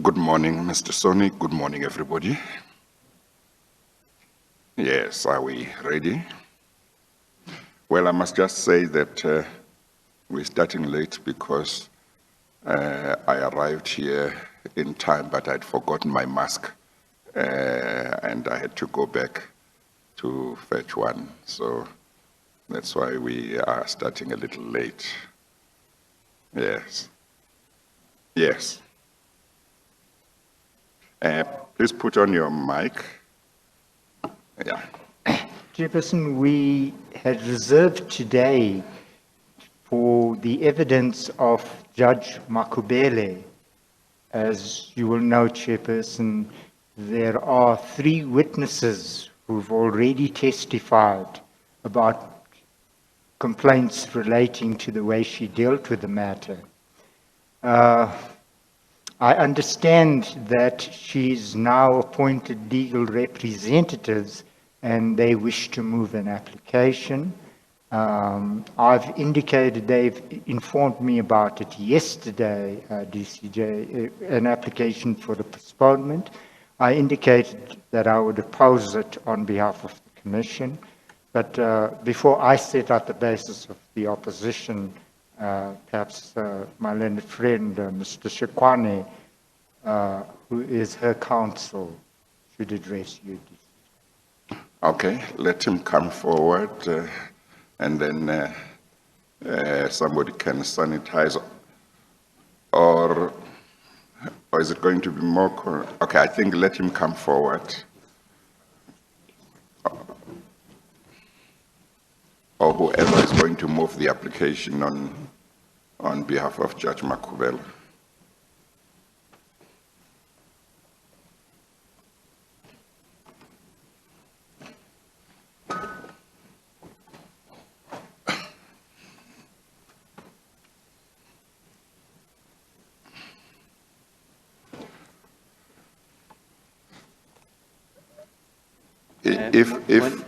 Good morning, Mr. Soni. Good morning, everybody. Yes, are we ready? Well, I must just say that we're starting late because I arrived here in time, but I'd forgotten my mask and I had to go back to fetch one. So that's why we are starting a little late. Yes. Yes. Please put on your mic. Yeah. Chairperson, we had reserved today for the evidence of Judge Makhubele. As you will know, Chairperson, there are 3 witnesses who've already testified about complaints relating to the way she dealt with the matter. I understand that she's now appointed legal representatives and they wish to move an application. I've indicated, they've informed me about it yesterday, DCJ, an application for a postponement. I indicated that I would oppose it on behalf of the Commission. But before I set out the basis of the opposition, perhaps my learned friend, Mr. Shekwane, who is her counsel, should address you. Okay, let him come forward and then somebody can sanitize, or is it going to be more? Okay, I think let him come forward. Or whoever is going to move the application on behalf of Judge Makhubele.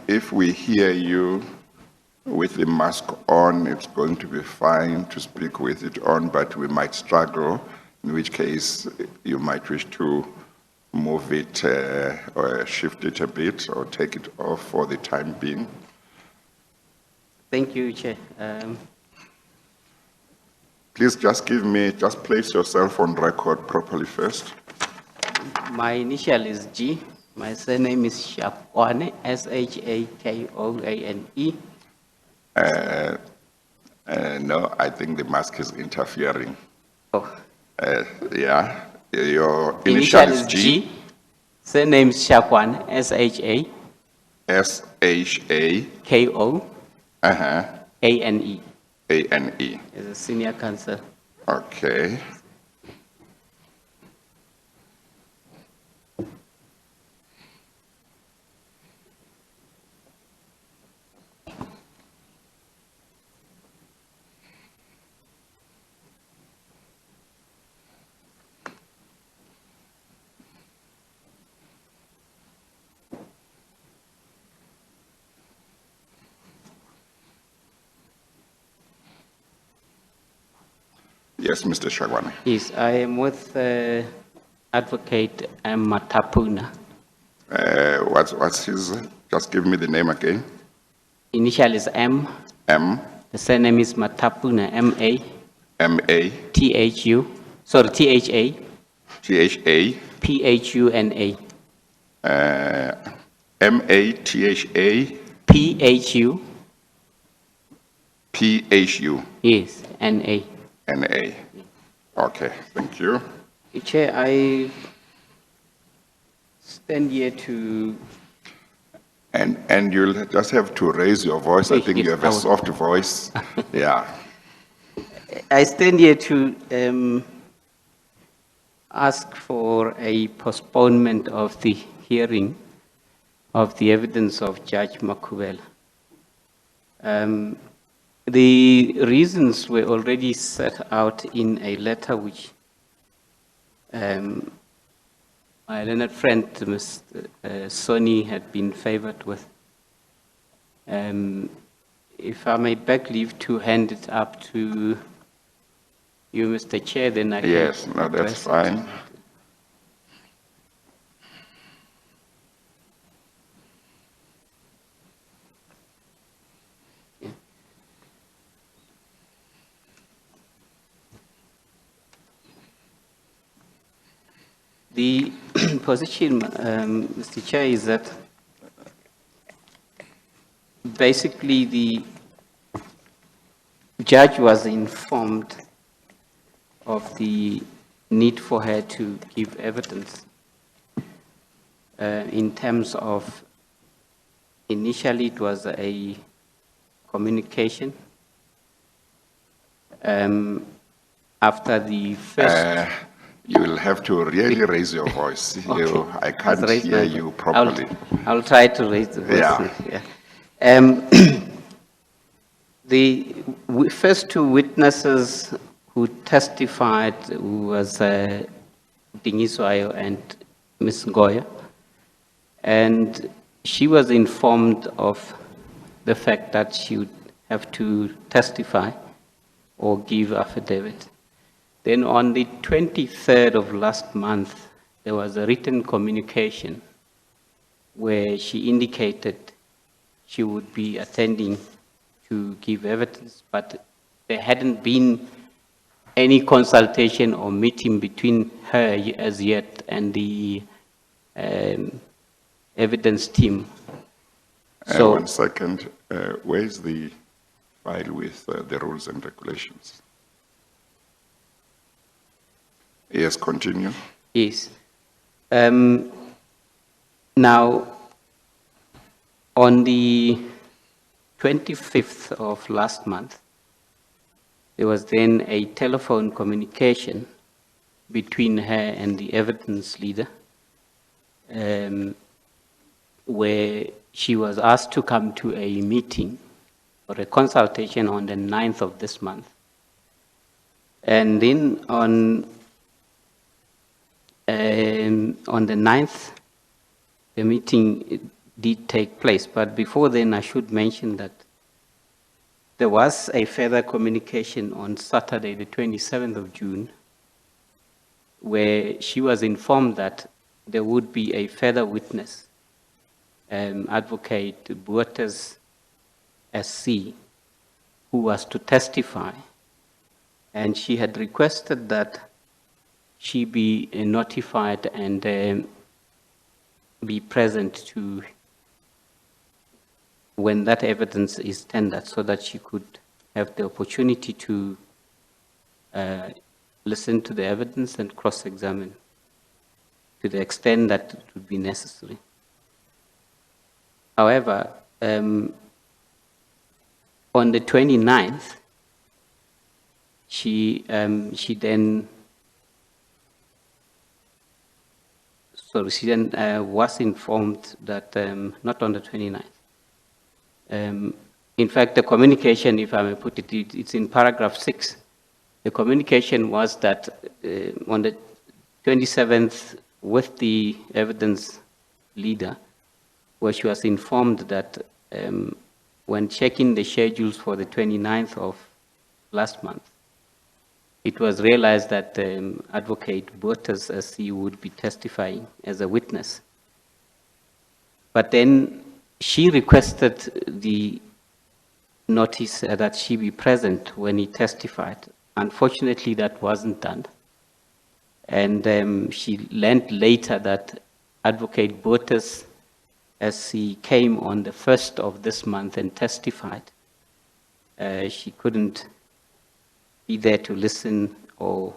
If we hear you with the mask on, it's going to be fine to speak with it on, but we might struggle, in which case you might wish to move it or shift it a bit or take it off for the time being. Thank you, Chair. Please just place yourself on record properly first. My initial is G. My surname is Shakwane, S-H-A-K-O-A-N-E. No, I think the mask is interfering. Oh. Yeah, your initial is G. Surname is Shakwane, S-H-A. S-H-A. K-O. A-N-E. A-N-E. As a senior counsel. Okay. Yes, Mr. Shagwane. Yes, I am with Advocate M. Matapuna. What's his? Just give me the name again. Initial is M. M. The surname is Matapuna, M-A. M-A. T-H-U. Sorry, T-H-A. T-H-A. P-H-U-N-A. M-A-T-H-A. P-H-U. P-H-U. Yes, N-A. N-A. Okay, thank you. Chair, I stand here to... And you'll just have to raise your voice. I think yes, you have a soft voice. Yeah. I stand here to ask for a postponement of the hearing of the evidence of Judge Makhubele. The reasons were already set out in a letter which my learned friend, Mr. Soni, had been favored with. If I may beg leave to hand it up to you, Mr. Chair, then I can Yes, no, that's fine. The position, Mr. Chair, is that basically the judge was informed of the need for her to give evidence in terms of, initially it was a communication. After the first... You will have to really raise your voice. Okay. I can't Raise hear my you voice. properly. I'll try to raise the voice. Yeah. The first two witnesses who testified was Tinswalo and Ms. Goya, and she was informed of the fact that she would have to testify or give affidavit. Then on the 23rd of last month, there was a written communication where she indicated she would be attending to give evidence, but there hadn't been any consultation or meeting between her as yet and the evidence team. So, 1 second. Where is the file with the rules and regulations? Yes, continue. yes. Now, on the 25th of last month, there was then a telephone communication between her and the evidence leader, where she was asked to come to a meeting or a consultation on the 9th of this month. And then on the 9th, the meeting did take place. But before then, I should mention that there was a further communication on Saturday, the 27th of June, where she was informed that there would be a further witness, Advocate Buertes SC, who was to testify. And she had requested that she be notified and be present to when that evidence is tendered, so that she could have the opportunity to listen to the evidence and cross-examine to the extent that it would be necessary. However, on the 29th, she then was informed that, not on the 29th. In fact, the communication, if I may put it, it's in paragraph 6. The communication was that on the 27th, with the evidence leader, where she was informed that when checking the schedules for the 29th of last month, it was realized that Advocate Buertes SC would be testifying as a witness. But then she requested the notice that she be present when he testified. Unfortunately, that wasn't done. And she learned later that Advocate Buertes SC came on the 1st of this month and testified. She couldn't be there to listen or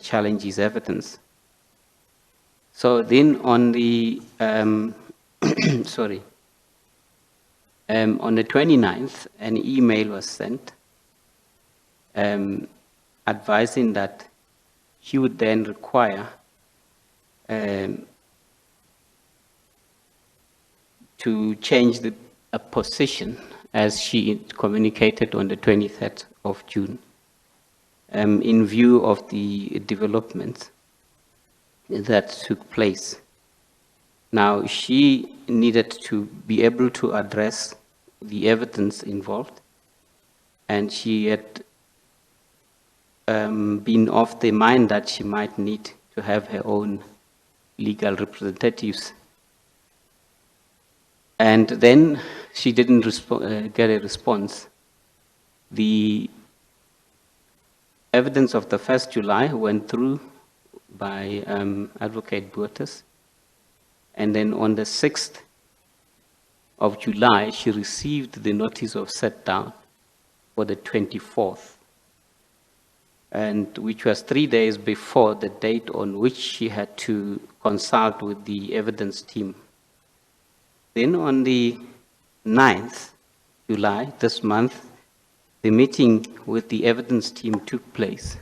challenge his evidence. So then on the, on the 29th, an email was sent advising that he would then require to change a position as she communicated on the 23rd of June. In view of the developments that took place. Now, she needed to be able to address the evidence involved, and she had been of the mind that she might need to have her own legal representatives. And then she didn't get a response. The evidence of the 1st July went through by Advocate Buertes. And then on the 6th of July, she received the notice of set down for the 24th, and which was 3 days before the date on which she had to consult with the evidence team. Then on the 9th July, this month, the meeting with the evidence team took place.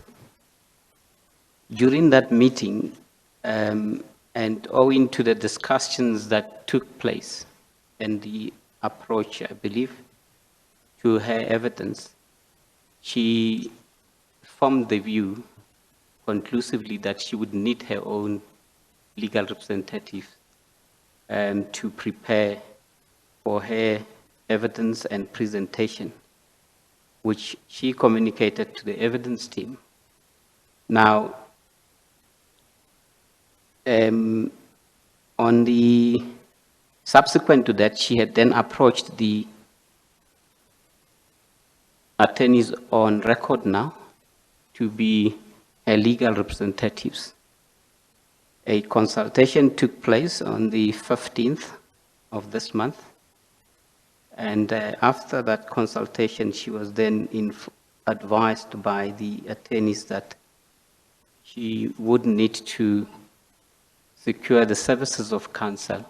During that meeting, and owing to the discussions that took place and the approach, I believe, to her evidence, she formed the view conclusively that she would need her own legal representative to prepare for her evidence and presentation, which she communicated to the evidence team. Now, on the subsequent to that, she had then approached the attorneys on record now to be her legal representatives. A consultation took place on the 15th of this month, and after that consultation, she was then advised by the attorneys that she would need to secure the services of counsel.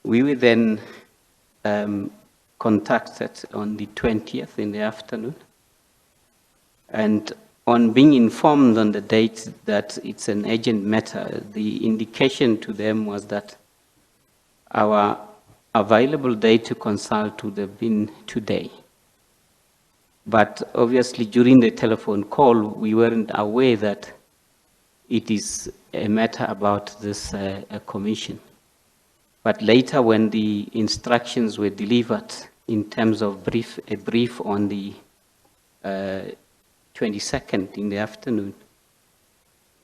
We were then contacted on the 20th in the afternoon, and on being informed on the date that it's an urgent matter, the indication to them was that our available day to consult would have been today. But obviously during the telephone call, we weren't aware that it is a matter about this commission. But later when the instructions were delivered in terms of a brief on the 22nd in the afternoon,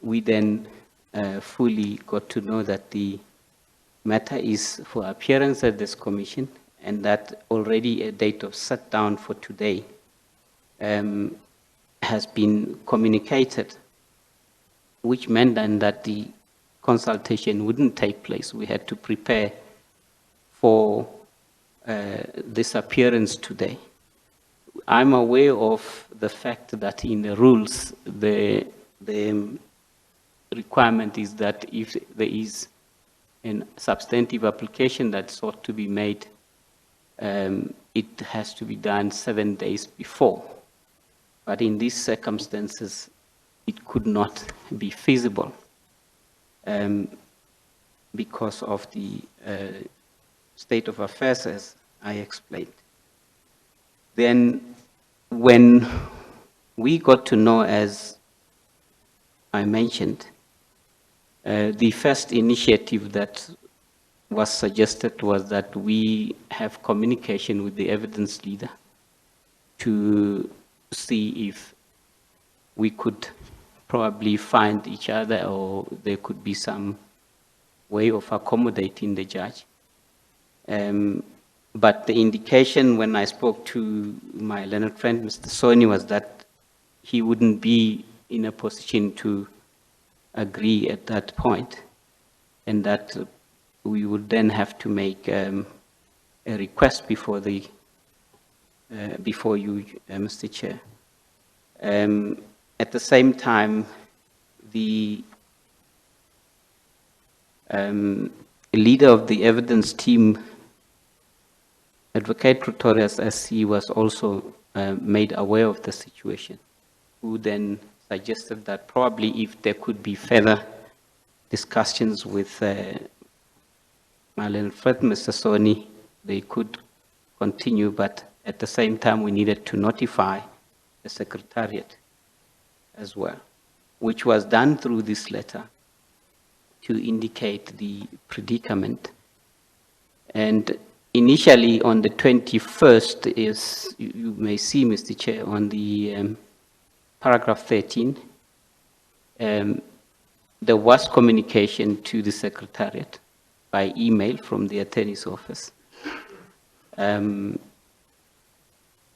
we then fully got to know that the matter is for appearance at this commission, and that already a date of set down for today has been communicated, which meant then that the consultation wouldn't take place. We had to prepare for this appearance today. I'm aware of the fact that in the rules, the requirement is that if there is a substantive application that sought to be made, it has to be done 7 days before. But in these circumstances, it could not be feasible because of the state of affairs, as I explained. Then when we got to know, as I mentioned, the first initiative that was suggested was that we have communication with the evidence leader to see if we could probably find each other, or there could be some way of accommodating the judge. But the indication when I spoke to my learned friend, Mr. Soni, was that he wouldn't be in a position to agree at that point, and that we would then have to make a request before the before you, Mr. Chair. At the same time, the leader of the evidence team, Advocate Pretorius SC, was also made aware of the situation, who then suggested that probably if there could be further discussions with my learned friend, Mr. Soni, they could continue, but at the same time we needed to notify the Secretariat as well, which was done through this letter to indicate the predicament. And initially on the 21st, is you may see, Mr. Chair, on the paragraph 13, there was communication to the Secretariat by email from the Attorney's Office,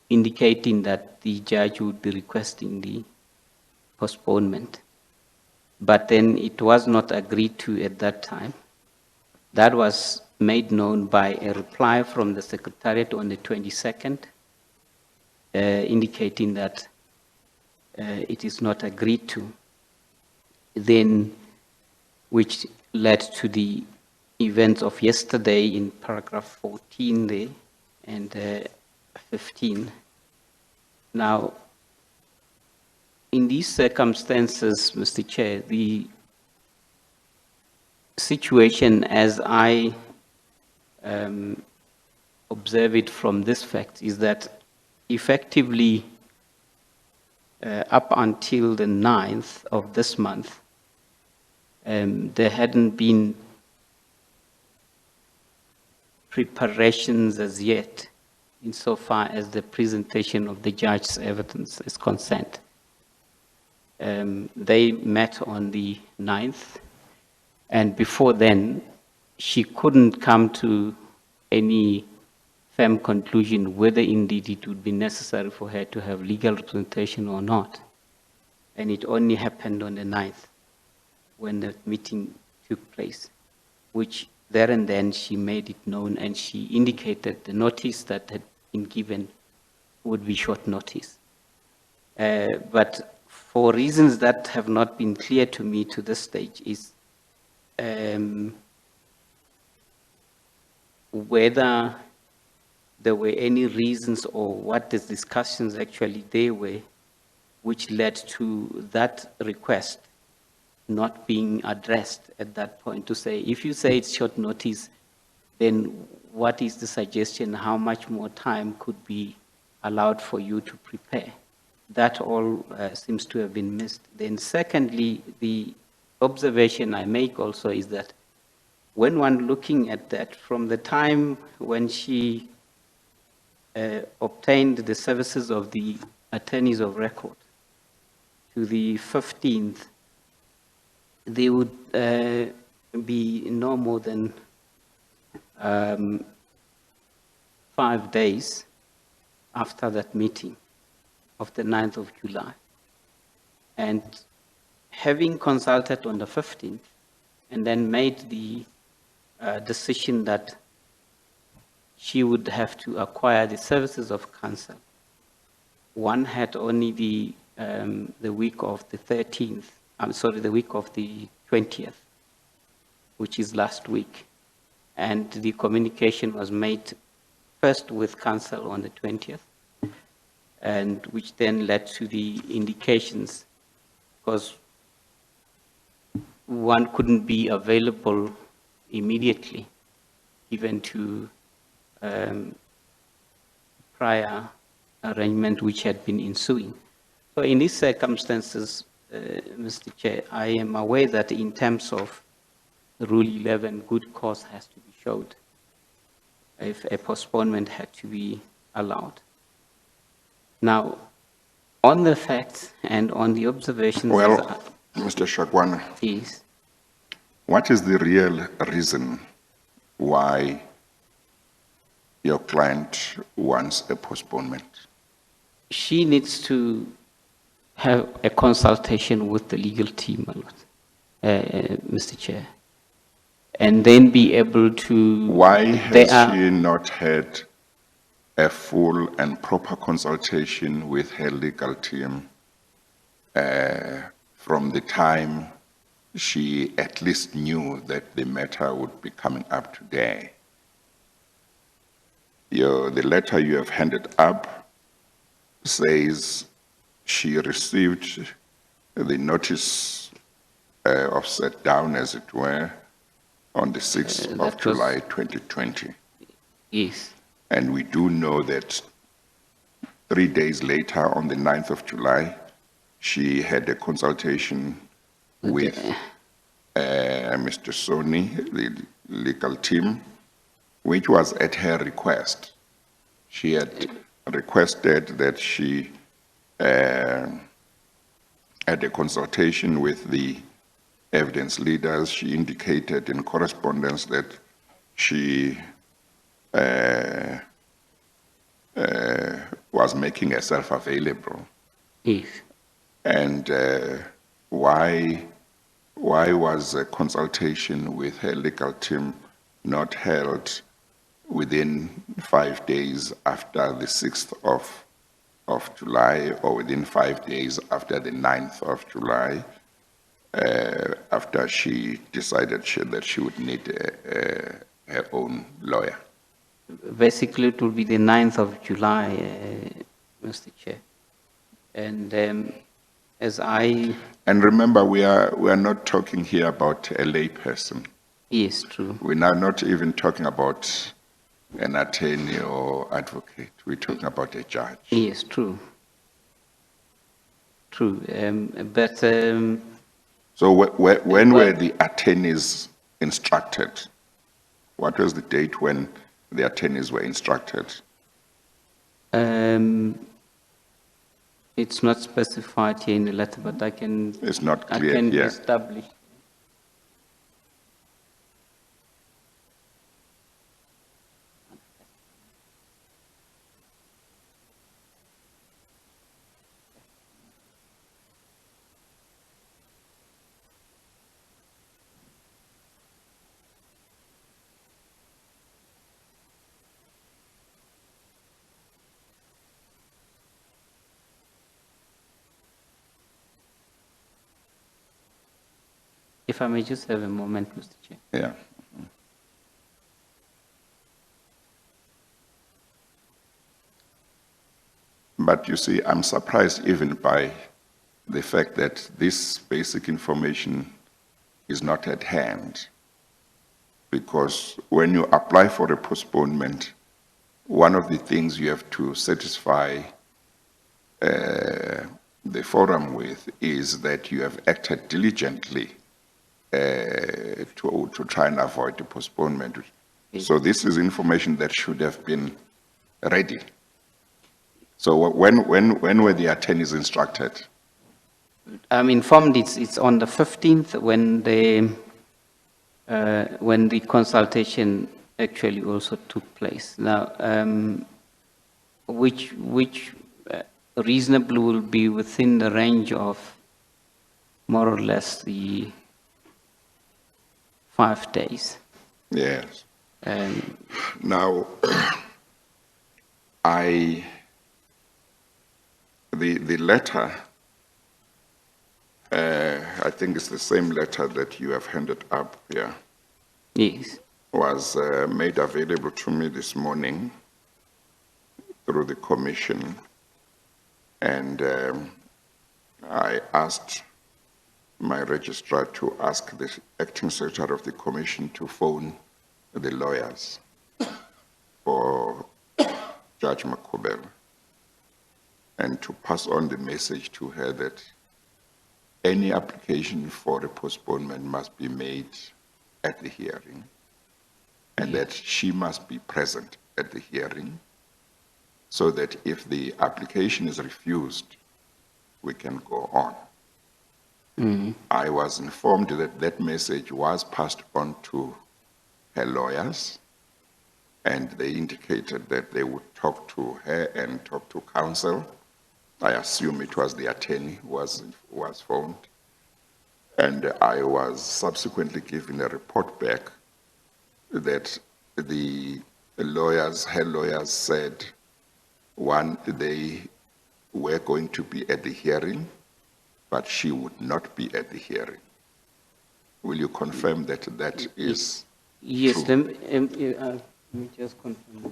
indicating that the judge would be requesting the postponement. but then it was not agreed to at that time. That was made known by a reply from the Secretariat on the 22nd, indicating that it is not agreed to. Then, which led to the events of yesterday in paragraph 14 there and 15. Now, in these circumstances, Mr. Chair, the situation as I observe it from this fact is that effectively up until the 9th of this month, there hadn't been preparations as yet insofar as the presentation of the judge's evidence is concerned. They met on the 9th, and before then, she couldn't come to any firm conclusion whether indeed it would be necessary for her to have legal representation or not. And it only happened on the 9th when the meeting took place, which there and then she made it known and she indicated the notice that had been given would be short notice. But for reasons that have not been clear to me to this stage is whether there were any reasons or what the discussions actually there were which led to that request not being addressed at that point to say, if you say it's short notice, then what is the suggestion, how much more time could be allowed for you to prepare? That all seems to have been missed. Then secondly, the observation I make also is that when one looking at that, from the time when she obtained the services of the attorneys of record to the 15th, there would be no more than 5 days after that meeting of the 9th of July. And having consulted on the 15th and then made the decision that she would have to acquire the services of counsel, one had only the week of the 13th, the week of the 20th, which is last week. And the communication was made first with counsel on the 20th, and which then led to the indications, because one couldn't be available immediately, given to prior arrangement which had been ensuing. So in these circumstances, Mr. Chair, I am aware that in terms of Rule 11, good cause has to be showed if a postponement had to be allowed. Now, on the facts and on the observations... Well, Mr. Shakwana, yes. What is the real reason why your client wants a postponement? She needs to have a consultation with the legal team, Mr. Chair, and then be able to... Why has she not had a full and proper consultation with her legal team from the time she at least knew that the matter would be coming up today? The letter you have handed up says she received the notice of set down, as it were, on the 6th of July 2020. Yes. And we do know that 3 days later, on the 9th of July, she had a consultation with Mr. Soni, the legal team, which was at her request. She had requested that she had a consultation with the evidence leaders. She indicated in correspondence that she was making herself available. Yes. And why why was a consultation with her legal team not held within 5 days after the 6th of July, or within 5 days after the 9th of July, after she decided that she would need her own lawyer? Basically, it will be the 9th of July, Mr. Chair. And as I, And remember, we are not talking here about a lay person. yes, true. We're now not even talking about an attorney or advocate. We're talking about a judge. Yes, true. True. But So when were the attorneys instructed? What was the date when the attorneys were instructed? it's not specified here in the letter, but I can, It's not I clear can here. establish. If I may just have a moment, Mr. Chair. Yeah. But you see, I'm surprised even by the fact that this basic information is not at hand. Because when you apply for a postponement, one of the things you have to satisfy the forum with is that you have acted diligently to try and avoid the postponement. So this is information that should have been ready. So when were the attorneys instructed? I'm informed it's on the 15th when the consultation actually also took place. Now, which reasonably will be within the range of more or less the 5 days. Yes. Um, Now, the letter, I think it's the same letter that you have handed up here, yes. was made available to me this morning through the commission. And I asked my registrar to ask the acting secretary of the commission to phone the lawyers for Judge Makhubele and to pass on the message to her that any application for a postponement must be made at the hearing and that she must be present at the hearing so that if the application is refused, we can go on. I was informed that that message was passed on to her lawyers, and they indicated that they would talk to her and talk to counsel. I assume it was the attorney who was phoned. And I was subsequently given a report back that the lawyers, her lawyers said, one, they were going to be at the hearing, but she would not be at the hearing. Will you confirm that that is Yes, true? let me just confirm that.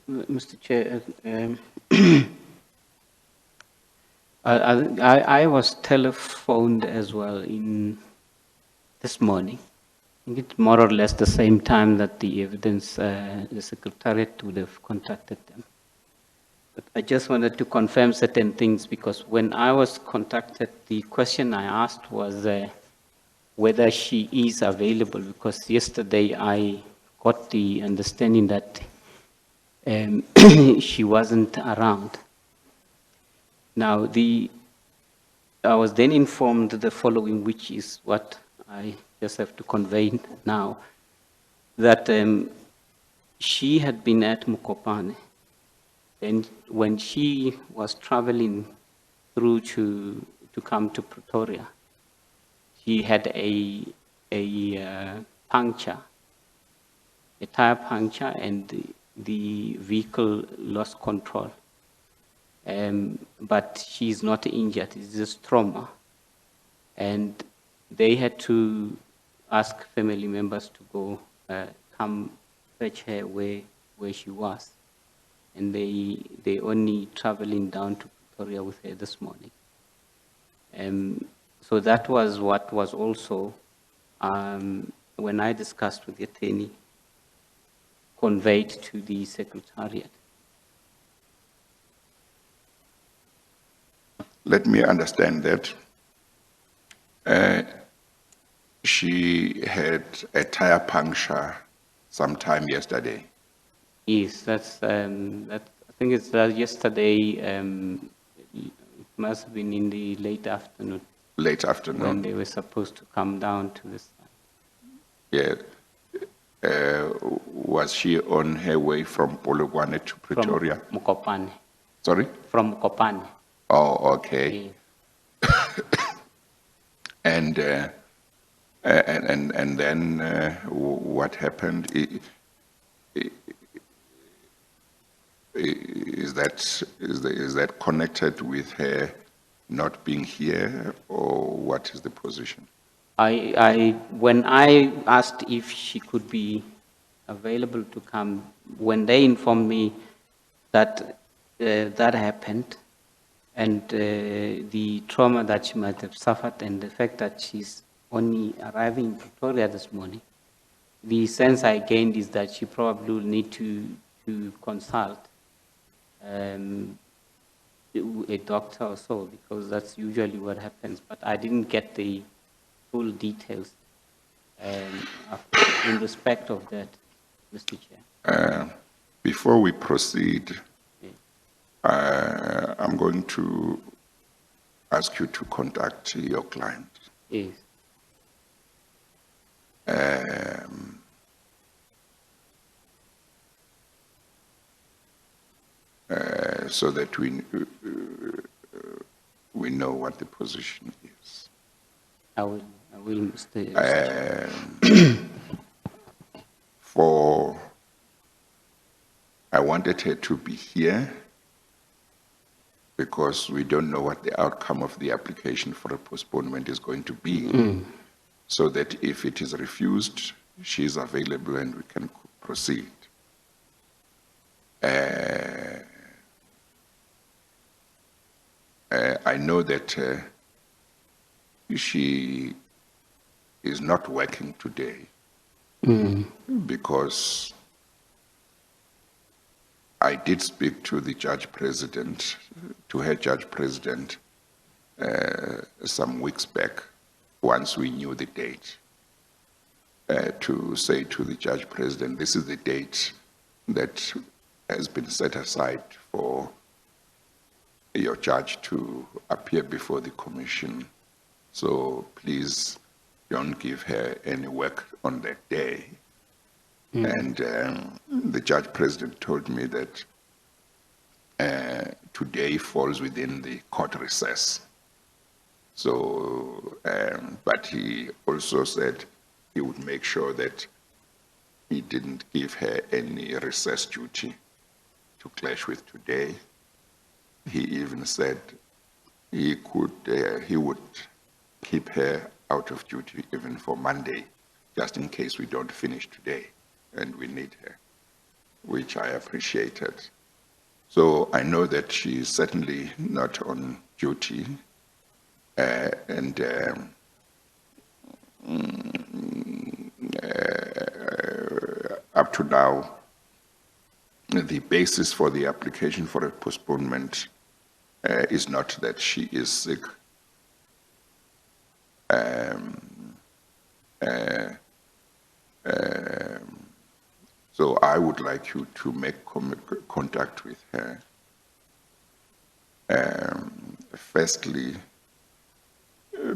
Mr. Chair, I was telephoned as well this morning think it's more or less the same time that the evidence, the Secretariat would have contacted them. But I just wanted to confirm certain things because when I was contacted, the question I asked was whether she is available, because yesterday I got the understanding that she wasn't around. Now, I was then informed the following, which is what I just have to convey now, that she had been at Mokopane, and when she was traveling through to come to Pretoria, she had a puncture, a tire puncture, and the vehicle lost control. But she's not injured, it's just trauma. And they had to ask family members to go come fetch her where she was. And they only traveling down to Pretoria with her this morning. So that was what was also, when I discussed with the attorney, conveyed to the Secretariat. Let me understand that. She had a tire puncture sometime yesterday. Yes, that's, I think it's yesterday, it must have been in the late afternoon. Late afternoon. When they were supposed to come down to this side. Yeah. Was she on her way from Polokwane to Pretoria? From Mokopane. Sorry? From Mokopane. Oh, okay. Yes. And then what happened? Is that connected with her not being here, or what is the position? When I asked if she could be available to come, when they informed me that that happened, and the trauma that she might have suffered, and the fact that she's only arriving in Pretoria this morning, the sense I gained is that she probably will need to consult a doctor or so, because that's usually what happens. But I didn't get the full details in respect of that, Mr. Chair. Before we proceed, Yes. I'm going to ask you to contact your client. Yes. So that we know what the position is. I will, Mr. Chair. I wanted her to be here because we don't know what the outcome of the application for a postponement is going to be, so that if it is refused, she is available and we can proceed. I know that she is not working today because I did speak to the judge president, to her judge president, some weeks back, once we knew the date, to say to the judge president, this is the date that has been set aside for your judge to appear before the commission. So please don't give her any work on that day. And the judge president told me that today falls within the court recess. So, but he also said he would make sure that he didn't give her any recess duty to clash with today. He even said he would keep her out of duty even for Monday, just in case we don't finish today and we need her, which I appreciated. So I know that she is certainly not on duty, to now, the basis for the application for a postponement is not that she is sick. So I would like you to make contact with her. Firstly,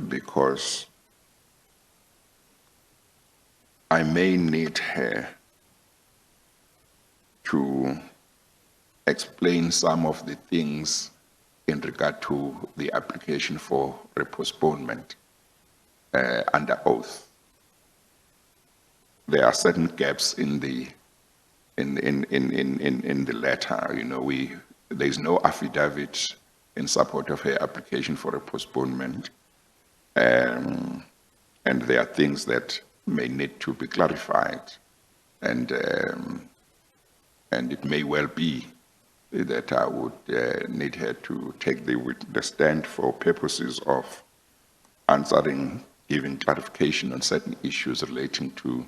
because I may need her to explain some of the things in regard to the application for a postponement under oath. There are certain gaps in the letter. You know, there is no affidavit in support of her application for a postponement, and there are things that may need to be clarified, and it may well be that I would need her to take the stand for purposes of answering, giving clarification on certain issues relating to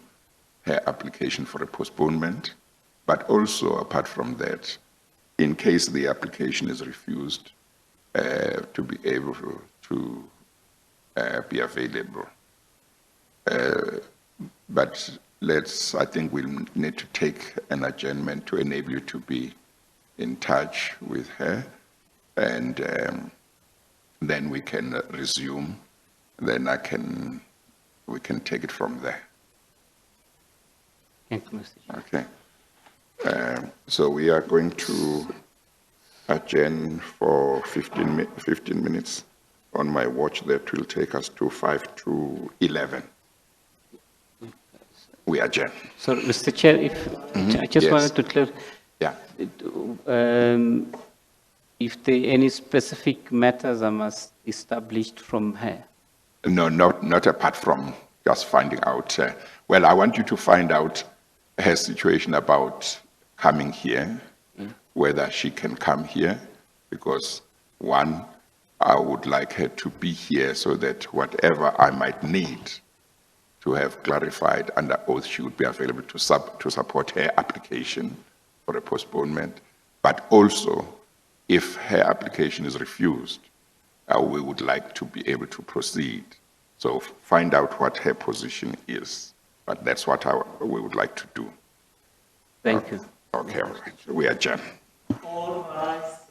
her application for a postponement, but also apart from that, in case the application is refused, to be able to be available. But I think we'll need to take an adjournment to enable you to be in touch with her, and then we can resume. Then we can take it from there. Thank you, Mr. Chair. Okay. So we are going to adjourn for 15 minutes. On my watch, that will take us to 5 to 11. We adjourn. So, Mr. Chair, I just Yes. wanted to clarify. Yeah. If there are any specific matters I must establish from her. No, not apart from just finding out. Well, I want you to find out her situation about coming here, whether she can come here, because one, I would like her to be here so that whatever I might need to have clarified under oath, she would be available to support her application for a postponement. But also, if her application is refused, we would like to be able to proceed. So find out what her position is. But that's what we would like to do. Thank you. Okay, all right. We adjourn. All rise.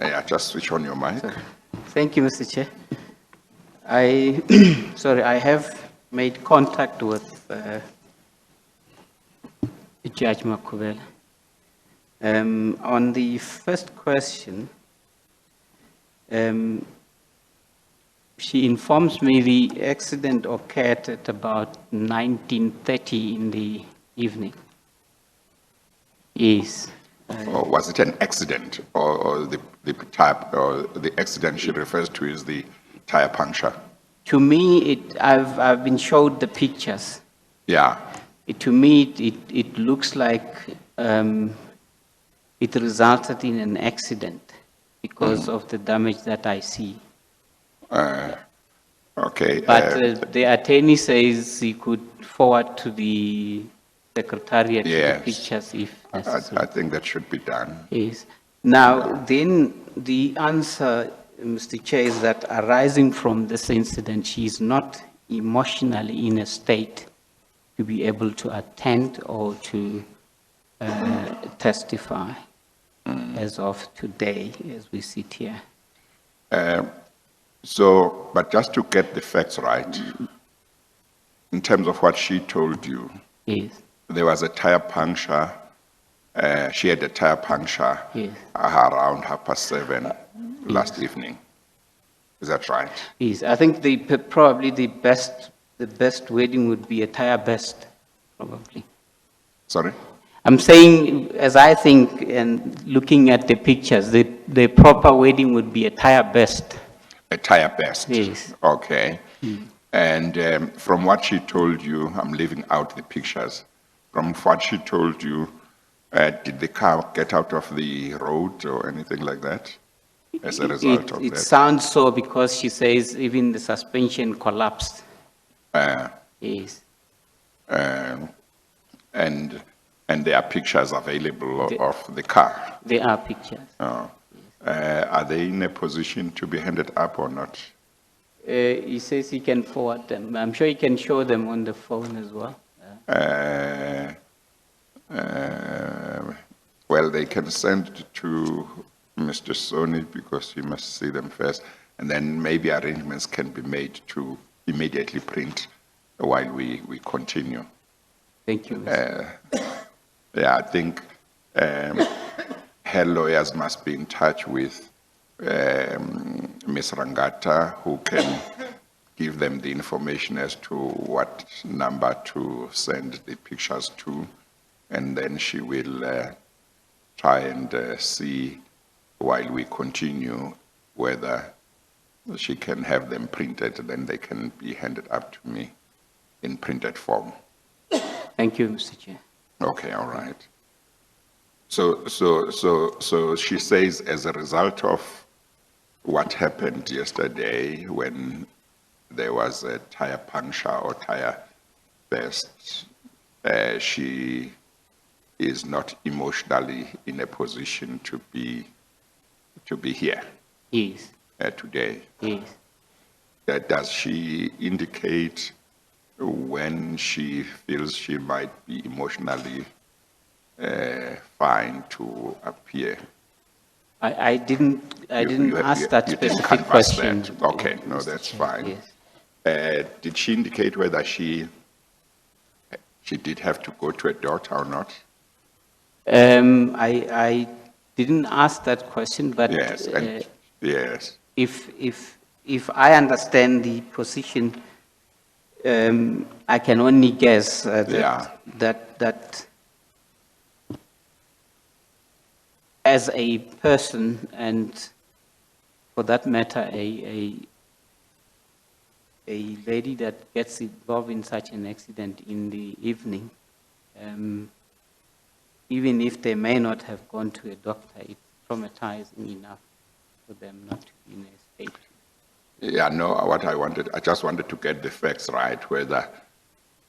Yeah, just switch on your mic. Thank you, Mr. Chair. Sorry, I have made contact with Judge Makhubele. On the first question, she informs me the accident occurred at about 19:30 in the evening. Yes. Or was it an accident, or the type, or the accident she refers to is the tire puncture? To me, I've been showed the pictures. Yeah. To me, it looks like it resulted in an accident because of the damage that I see. Okay. But the attorney says he could forward to the secretariat Yes. the pictures if I necessary. think that should be done. Yes. Now, then the answer, Mr. Chair, is that arising from this incident, she is not emotionally in a state to be able to attend or to testify as of today, as we sit here. So, but just to get the facts right, in terms of what she told you, Yes, there was a tire puncture. She had a tire puncture yes, around 7:30 last evening. Is that right? yes. I think probably the best wording would be a tire burst, probably. Sorry? I'm saying, as I think, and looking at the pictures, the proper wording would be a tire burst. A tire burst? Yes. Okay. And from what she told you, I'm leaving out the pictures. From what she told you, did the car get out of the road or anything like that as a result of It that? sounds so because she says even the suspension collapsed. Yes. And there are pictures available of the car. There are pictures. Are they in a position to be handed up or not? He says he can forward them. I'm sure he can show them on the phone as well. Well, they can send to Mr. Soni because he must see them first, and then maybe arrangements can be made to immediately print while we continue. Thank you, Mr. Yeah, I think her lawyers must be in touch with Ms. Rangata, who can give them the information as to what number to send the pictures to, and then she will try and see while we continue whether she can have them printed, then they can be handed up to me in printed form. Thank you, Mr. Chair. Okay, all right. So she says as a result of what happened yesterday when there was a tire puncture or tire burst, she is not emotionally in a position to be here Yes, today. yes. Does she indicate when she feels she might be emotionally fine to appear? I didn't ask that you didn't specific canvass question. that. Okay, no, Mr. that's Chair. fine. Yes. Did she indicate whether she did have to go to a doctor or not? I didn't ask that question, but Yes, and yes. if I understand the position, I can only guess that as a person, and for that matter, a lady that gets involved in such an accident in the evening, even if they may not have gone to a doctor, it's traumatizing enough for them not to be in a state. Yeah, no, I just wanted to get the facts right, whether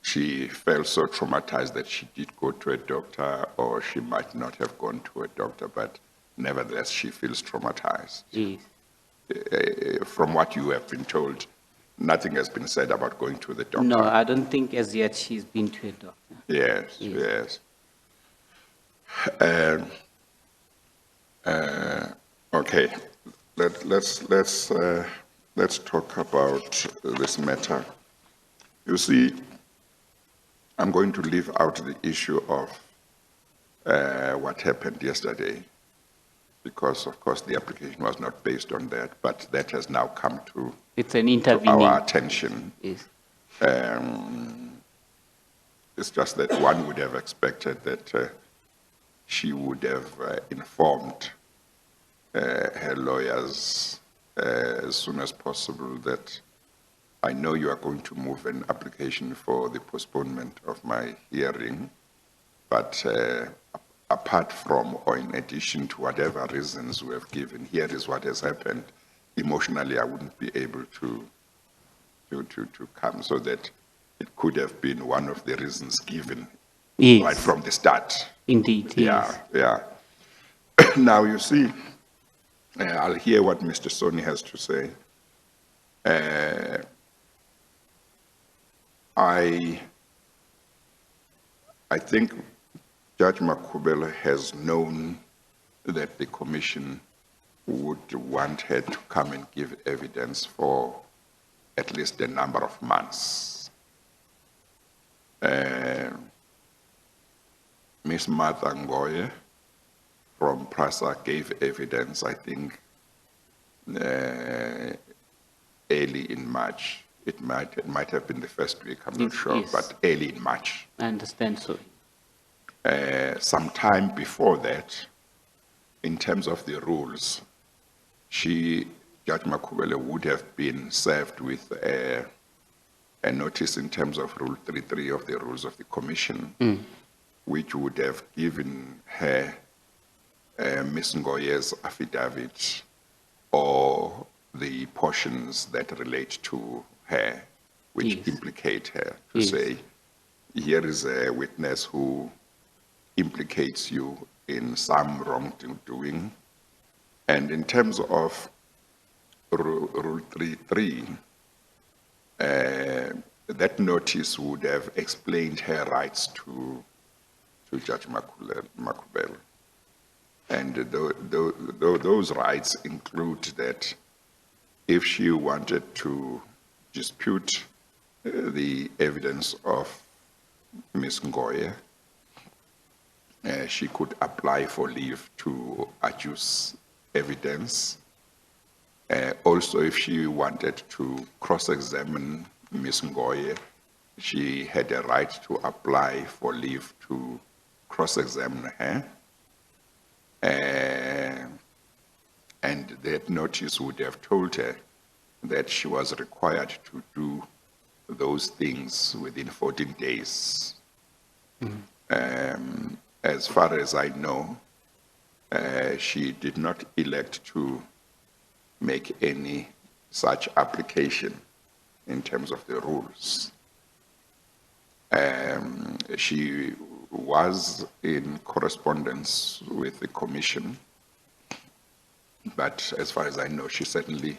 she felt so traumatized that she did go to a doctor or she might not have gone to a doctor, but nevertheless, she feels traumatized. Yes. From what you have been told, nothing has been said about going to the doctor. No, I don't think as yet she's been to a doctor. Yes, Yes. yes. Okay, let's talk about this matter. You see, I'm going to leave out the issue of what happened yesterday, because of course the application was not based on that, but that has now come to It's an our intervening. attention. Yes. It's just that one would have expected that she would have informed her lawyers as soon as possible that I know you are going to move an application for the postponement of my hearing, but apart from or in addition to whatever reasons we have given, here is what has happened. Emotionally, I wouldn't be able to come, so that it could have been one of the reasons given Yes. right from the start. Indeed, yes. Yeah. Now you see, I'll hear what Mr. Soni has to say. I think Judge Makhubele has known that the commission would want her to come and give evidence for at least a number of months. Ms. Martha Ngoye from Prasa gave evidence, I think, early in March. It might have been the first week, I'm not sure, Yes. but early in March. I understand so. Sometime before that, in terms of the rules, Judge Makhubele would have been served with a notice in terms of Rule 33 of the Rules of the Commission, which would have given her Ms. Ngoye's affidavit or the portions that relate to her, which Yes. implicate her, to Yes. say, here is a witness who implicates you in some wrongdoing. And in terms of Rule 33, that notice would have explained her rights to Judge Makhubele. And those rights include that if she wanted to dispute the evidence of Ms. Ngoye, she could apply for leave to adduce evidence. Also, if she wanted to cross-examine Ms. Ngoye, she had a right to apply for leave to cross-examine her. And that notice would have told her that she was required to do those things within 14 days. As far as I know, she did not elect to make any such application in terms of the rules. She was in correspondence with the commission, but as far as I know, she certainly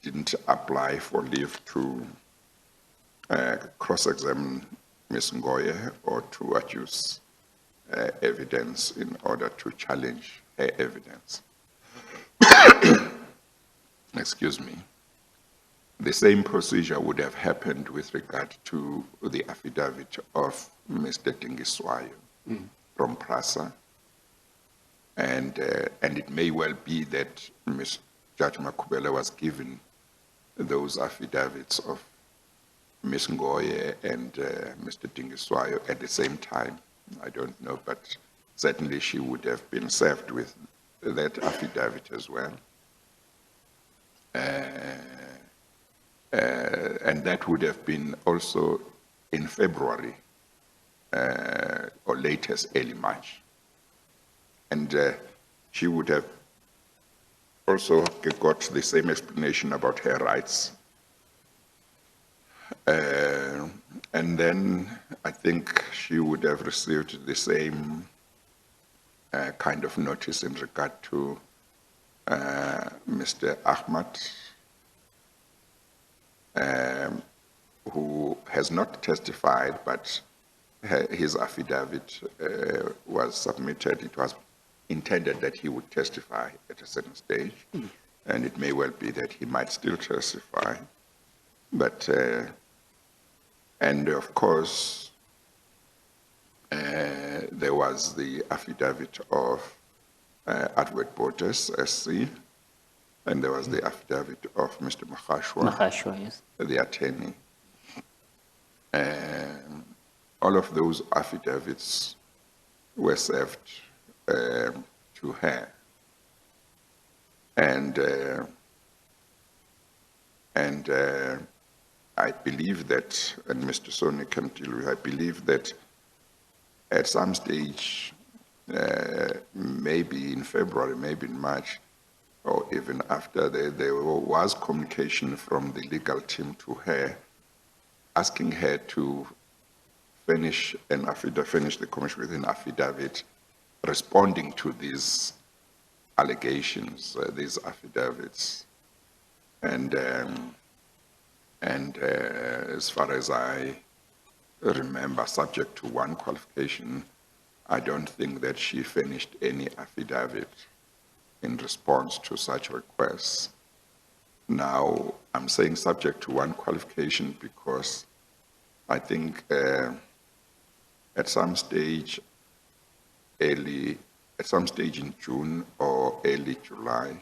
didn't apply for leave to cross-examine Ms. Ngoye or to adduce evidence in order to challenge her evidence. Excuse me. The same procedure would have happened with regard to the affidavit of Mr. Tinswalo from Prasa. And it may well be that Judge Makhubele was given those affidavits of Ms. Ngoye and Mr. Tinswalo at the same time. I don't know, but certainly she would have been served with that affidavit as well. And that would have been also in February or latest early March. And she would have also got the same explanation about her rights. And then I think she would have received the same kind of notice in regard to Mr. Ahmad, who has not testified, but his affidavit was submitted. It was intended that he would testify at a certain stage, and it may well be that he might still testify. But, and of course, there was the affidavit of Advocate Bottas, SC, and there was the affidavit of Mr. Makhashwa, Mahashwa, yes. the attorney. All of those affidavits were served to her. And I believe that, and Mr. Soni can tell you, I believe that at some stage, maybe in February, maybe in March, or even after, there was communication from the legal team to her, asking her to finish the commission with an affidavit responding to these allegations, these affidavits. And as far as I remember, subject to one qualification, I don't think that she finished any affidavit in response to such requests. Now, I'm saying subject to one qualification because I think at some stage in June or early July,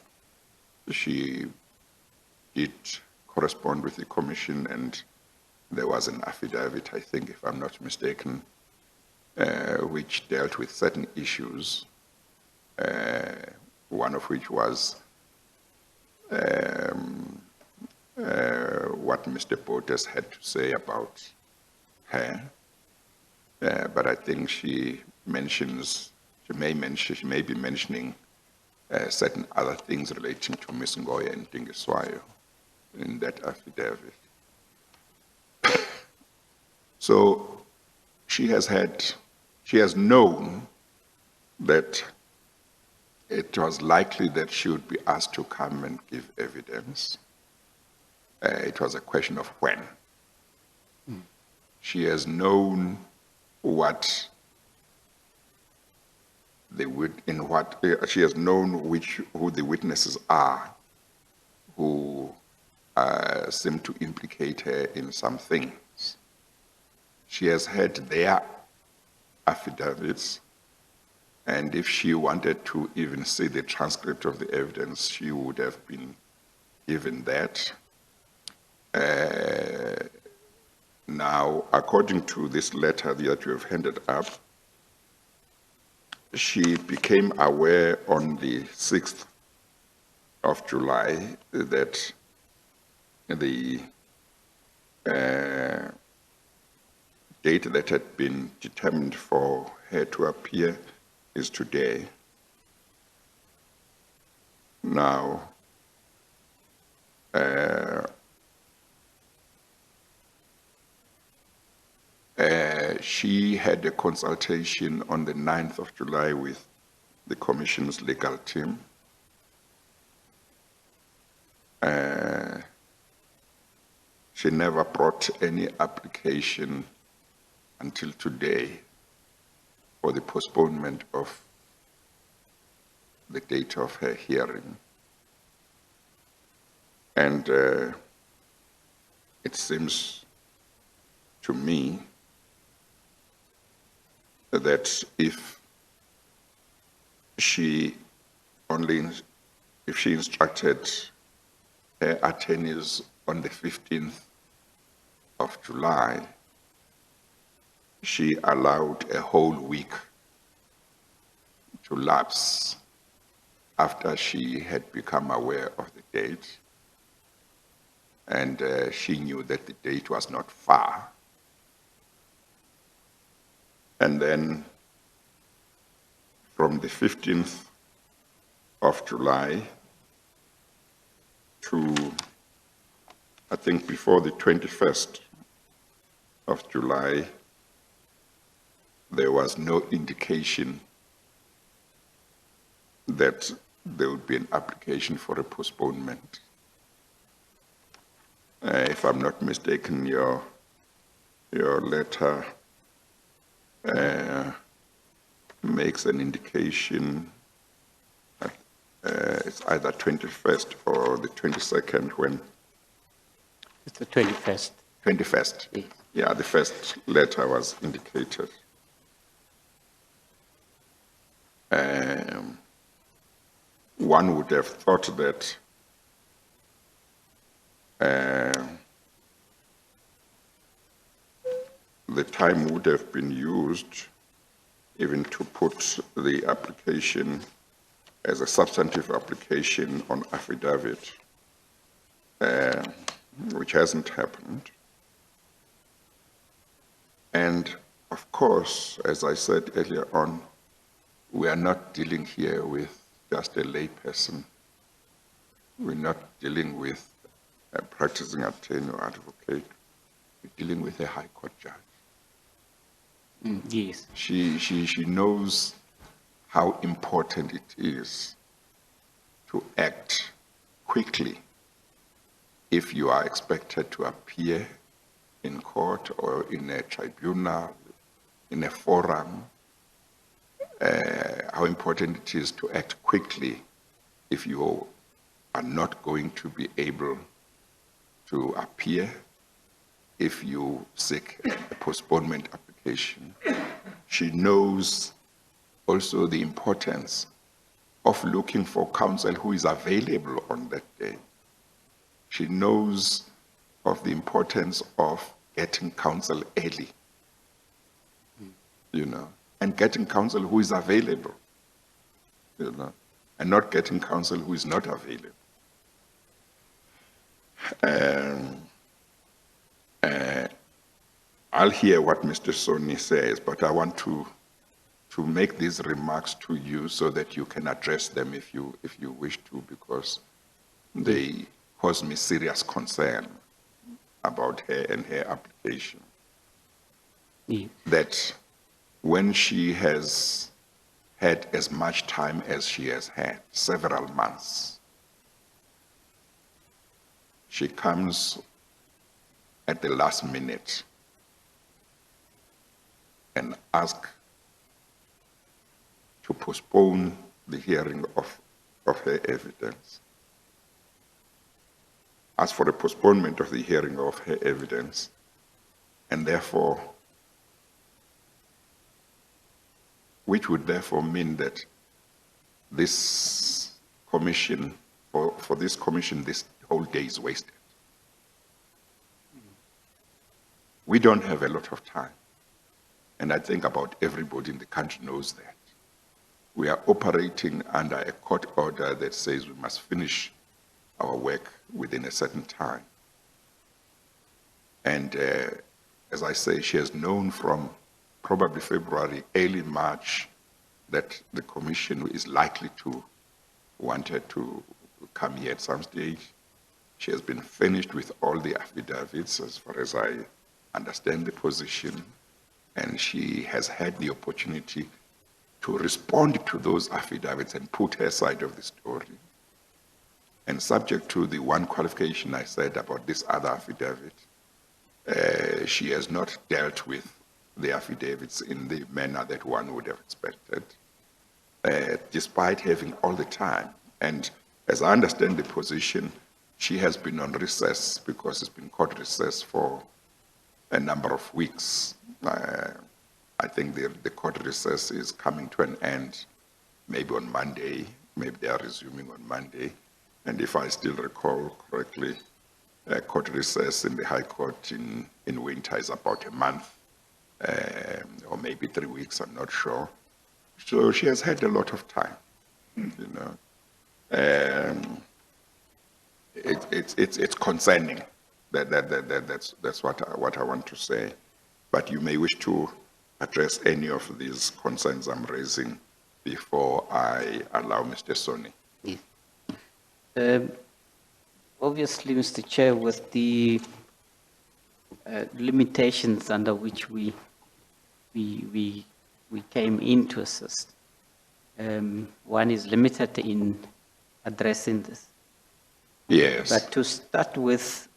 she did correspond with the commission, and there was an affidavit, I think, if I'm not mistaken, which dealt with certain issues, one of which was what Mr. Bottas had to say about her. But I think she may be mentioning certain other things relating to Ms. Ngoya and Tinswalo in that affidavit. So she has known that it was likely that she would be asked to come and give evidence. It was a question of when. She has known what she has known who the witnesses are who seem to implicate her in some things. She has had their affidavits, and if she wanted to even see the transcript of the evidence, she would have been given that. Now, according to this letter that you have handed up, she became aware on the 6th of July that the date that had been determined for her to appear is today. Now, she had a consultation on the 9th of July with the Commission's legal team. She never brought any application until today for the postponement of the date of her hearing. And it seems to me that if she instructed her attorneys on the 15th of July, she allowed a whole week to lapse after she had become aware of the date, and she knew that the date was not far. And then from the 15th of July to, I think, before the 21st of July, there was no indication that there would be an application for a postponement. If I'm not mistaken, your letter makes an indication it's either 21st or the 22nd when, It's the 21st. 21st. Yes. Yeah, the first letter was indicated. One would have thought that the time would have been used even to put the application as a substantive application on affidavit, which hasn't happened. And of course, as I said earlier on, we are not dealing here with just a layperson. We're not dealing with a practicing attorney or advocate. We're dealing with a high court judge. Yes. She knows how important it is to act quickly if you are expected to appear in court or in a tribunal, in a forum, how important it is to act quickly if you are not going to be able to appear, if you seek a postponement application. She knows also the importance of looking for counsel who is available on that day. She knows of the importance of getting counsel early, and getting counsel who is available, and not getting counsel who is not available. I'll hear what Mr. Soni says, but I want to make these remarks to you so that you can address them if you wish to, because they cause me serious concern about her and her application. Yes. That when she has had as much time as she has had, several months, she comes at the last minute and asks to postpone the hearing of her evidence. As for the postponement of the hearing of her evidence, and therefore, which would therefore mean that this commission, for this commission, this whole day is wasted. We don't have a lot of time. And I think about everybody in the country knows that. We are operating under a court order that says we must finish our work within a certain time. And as I say, she has known from probably February, early March, that the commission is likely to want her to come here at some stage. She has been finished with all the affidavits, as far as I understand the position, and she has had the opportunity to respond to those affidavits and put her side of the story. And subject to the one qualification I said about this other affidavit, she has not dealt with the affidavits in the manner that one would have expected, despite having all the time. And as I understand the position, she has been on recess because it's been court recess for a number of weeks. I think the court recess is coming to an end maybe on Monday. Maybe they are resuming on Monday. And if I still recall correctly, court recess in the High Court in winter is about a month, or maybe 3 weeks, I'm not sure. So she has had a lot of time, It's concerning. That's what I want to say. But you may wish to address any of these concerns I'm raising before I allow Mr. Soni. Yes. Obviously, Mr. Chair, with the limitations under which we came in to assist, one is limited in addressing this. Yes. But to start with,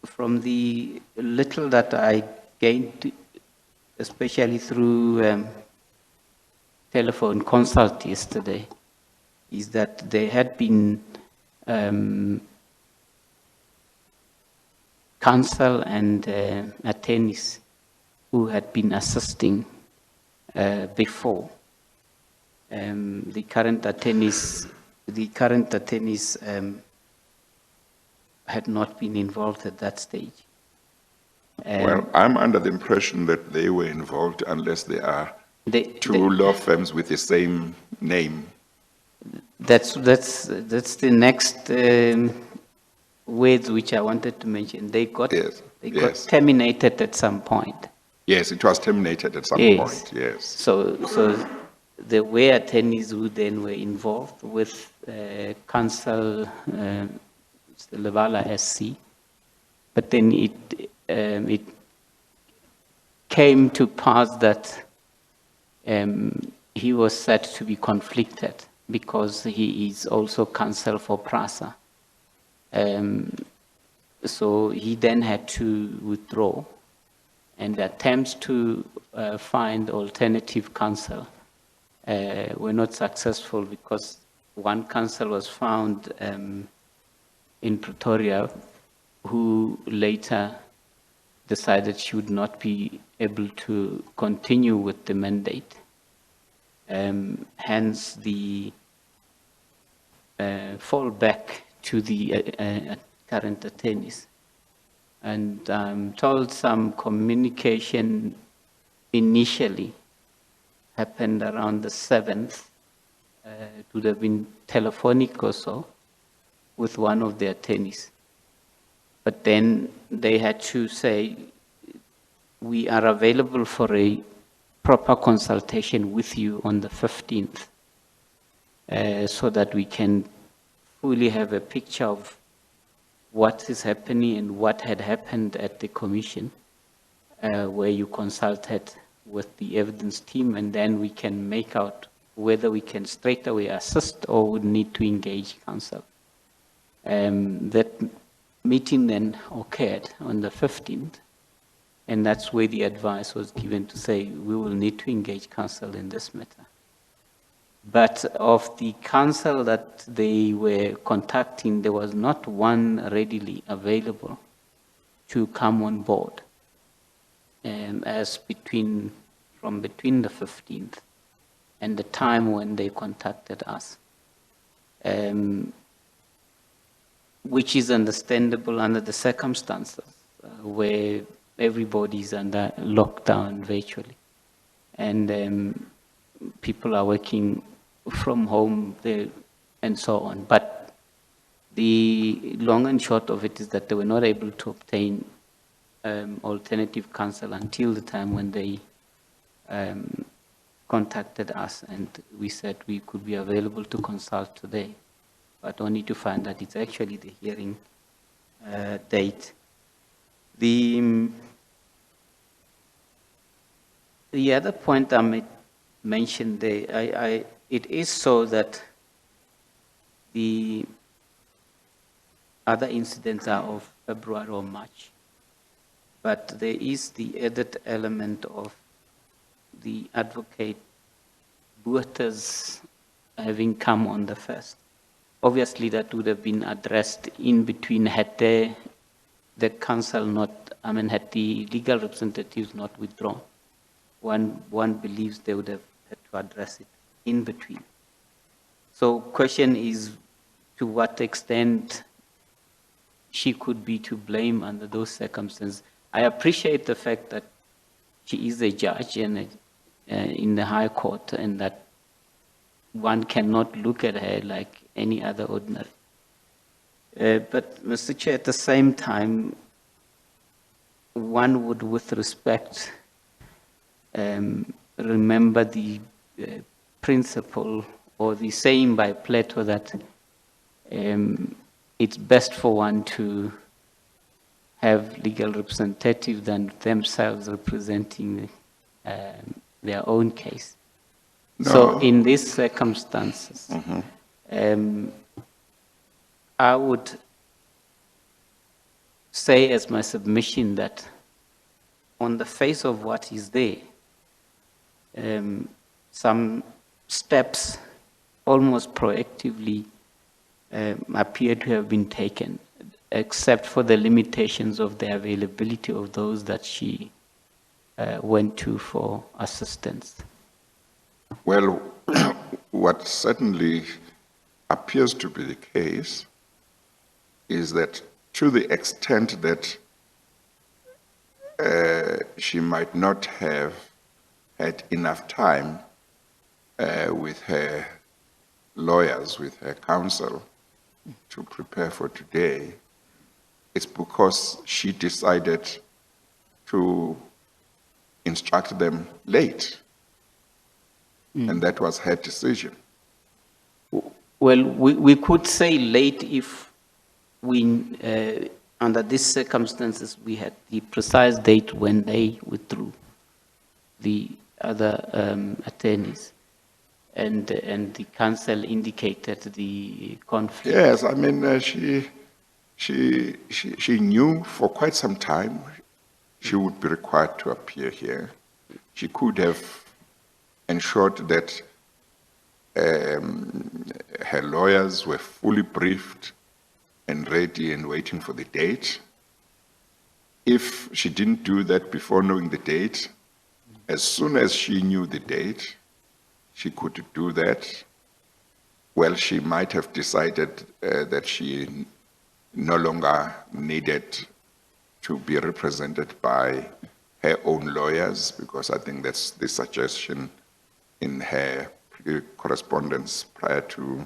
from the little that I gained, especially through telephone consult yesterday, is that there had been counsel and attorneys who had been assisting before. The current attorneys had not been involved at that stage. Well, I'm under the impression that they were involved unless they are two law firms with the same name. That's the next words which I wanted to mention. They got Yes, they got yes. terminated at some point. Yes, it was terminated at some Yes. point, yes. So there were attorneys who then were involved with counsel, Levala SC, but then it came to pass that he was said to be conflicted because he is also counsel for Prasa. So he then had to withdraw, and attempts to find alternative counsel were not successful because one counsel was found in Pretoria who later decided she would not be able to continue with the mandate. Hence the fall back to the current attorneys. And I'm told some communication initially happened around the 7th. It would have been telephonic or so with one of the attorneys. But then they had to say, we are available for a proper consultation with you on the 15th so that we can fully have a picture of what is happening and what had happened at the commission where you consulted with the evidence team, and then we can make out whether we can straight away assist or would need to engage counsel. That meeting then occurred on the 15th, and that's where the advice was given to say we will need to engage counsel in this matter. But of the counsel that they were contacting, there was not one readily available to come on board from between the 15th and the time when they contacted us, which is understandable under the circumstances where everybody is under lockdown virtually, and people are working from home and so on. But the long and short of it is that they were not able to obtain alternative counsel until the time when they contacted us, and we said we could be available to consult today, but only to find that it's actually the hearing date. The other point I might mention there, it is so that the other incidents are of February or March, but there is the added element of the advocate Boerters having come on the 1st. Obviously, that would have been addressed in between had the council not, had the legal representatives not withdrawn. One believes they would have had to address it in between. So question is, to what extent she could be to blame under those circumstances. I appreciate the fact that she is a judge in the High Court, and that one cannot look at her like any other ordinary. But Mr. Chair, at the same time, one would, with respect, remember the principle or the saying by Plato that it's best for one to have legal representatives than themselves representing their own case. No. So in these circumstances, I would say as my submission that on the face of what is there, some steps almost proactively appear to have been taken, except for the limitations of the availability of those that she went to for assistance. Well, what certainly appears to be the case is that to the extent that she might not have had enough time with her lawyers, with her counsel, to prepare for today, it's because she decided to instruct them late. And that was her decision. Well, we could say late if we, under these circumstances, we had the precise date when they withdrew, the other attorneys, and the counsel indicated the conflict. Yes, I mean, she knew for quite some time she would be required to appear here. She could have ensured that her lawyers were fully briefed and ready and waiting for the date. If she didn't do that before knowing the date, as soon as she knew the date, she could do that. Well, she might have decided that she no longer needed to be represented by her own lawyers, because I think that's the suggestion in her correspondence prior to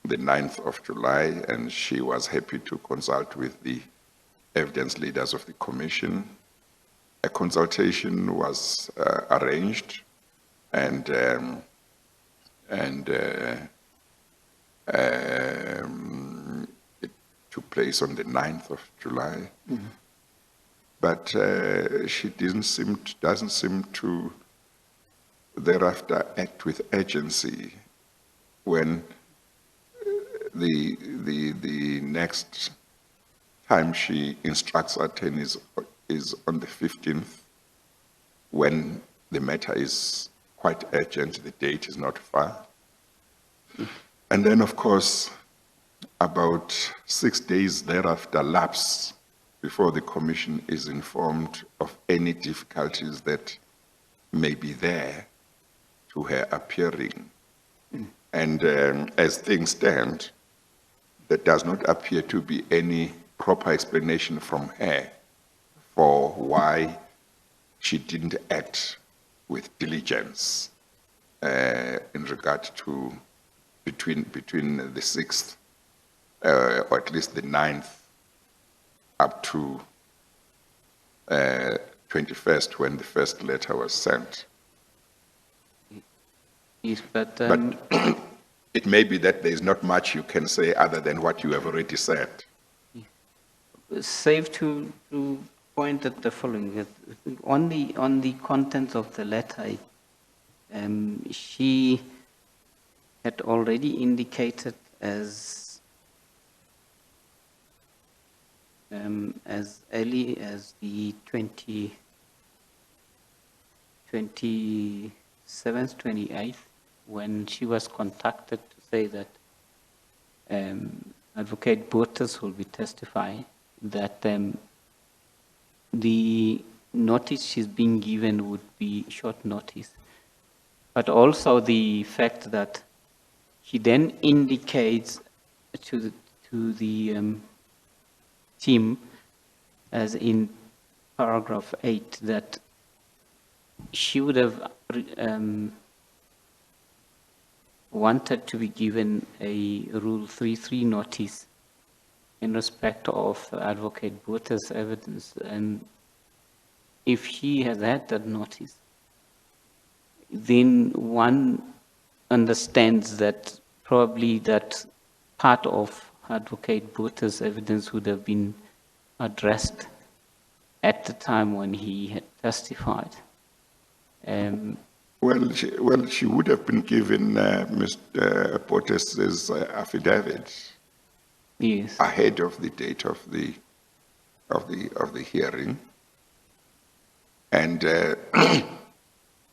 the 9th of July, and she was happy to consult with the evidence leaders of the commission. A consultation was arranged, and it took place on the 9th of July. Mm-hmm. But she doesn't seem to thereafter act with urgency when the next time she instructs attorneys is on the 15th, when the matter is quite urgent, the date is not far. And then, of course, about 6 days thereafter lapse before the commission is informed of any difficulties that may be there to her appearing. And as things stand, there does not appear to be any proper explanation from her for why she didn't act with diligence in regard to between the 6th, or at least the 9th, up to 21st, when the first letter was sent. Yes, but it may be that there is not much you can say other than what you have already said. Safe to point at the following: on the contents of the letter, she had already indicated as early as the 27th, 28th, when she was contacted to say that Advocate Botas will be testifying, that the notice she's being given would be short notice. But also the fact that she then indicates to the team, as in paragraph 8, that she would have wanted to be given a Rule 3.3 notice in respect of Advocate Bota's evidence. And if she has had that notice, then one understands that probably that part of Advocate Bota's evidence would have been addressed at the time when he had testified. Well, she would have been given Mr. Botas's affidavit. Yes. Ahead of the date of the hearing, and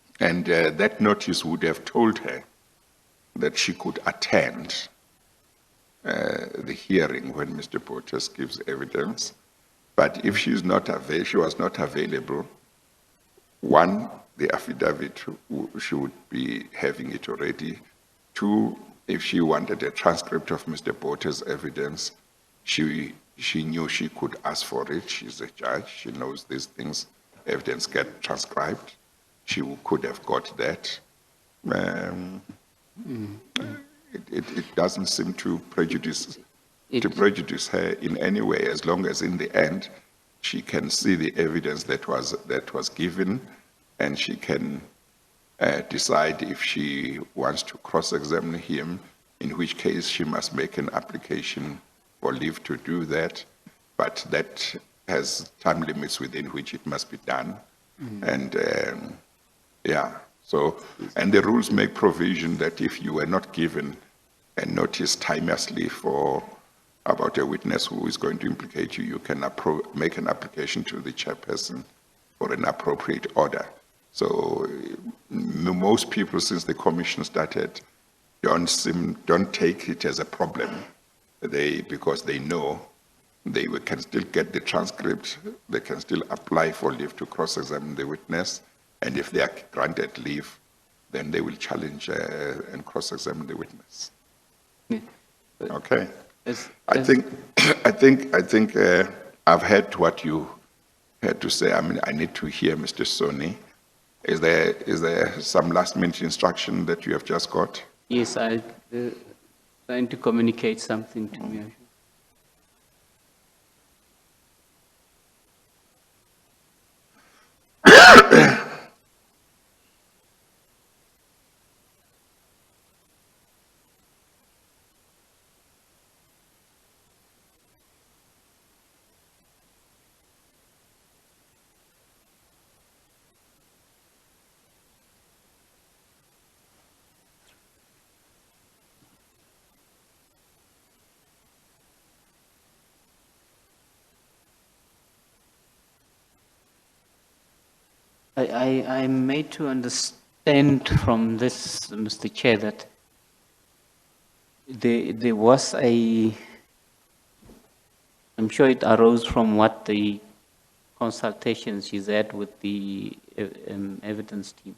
that notice would have told her that she could attend the hearing when Mr. Bottas gives evidence. But if she was not available, one, the affidavit, she would be having it already. Two, if she wanted a transcript of Mr. Bottas' evidence, she knew she could ask for it. She's a judge. She knows these things. Evidence get transcribed. She could have got that. It doesn't seem to prejudice her in any way, as long as in the end she can see the evidence that was given, and she can decide if she wants to cross-examine him, in which case she must make an application for leave to do that, but that has time limits within which it must be done. And so, and the rules make provision that if you were not given a notice timelessly about a witness who is going to implicate you, you can make an application to the chairperson for an appropriate order. So most people, since the commission started, don't take it as a problem. Because they know they can still get the transcript, they can still apply for leave to cross-examine the witness, and if they are granted leave, then they will challenge and cross-examine the witness. Yeah. Okay. I think I've heard what you had to say. I mean, I need to hear Mr. Soni. Is there some last-minute instruction that you have just got? Yes, I'm trying to communicate something to me. I'm made to understand from this, Mr. Chair, that there was I'm sure it arose from what the consultations she's had with the evidence team.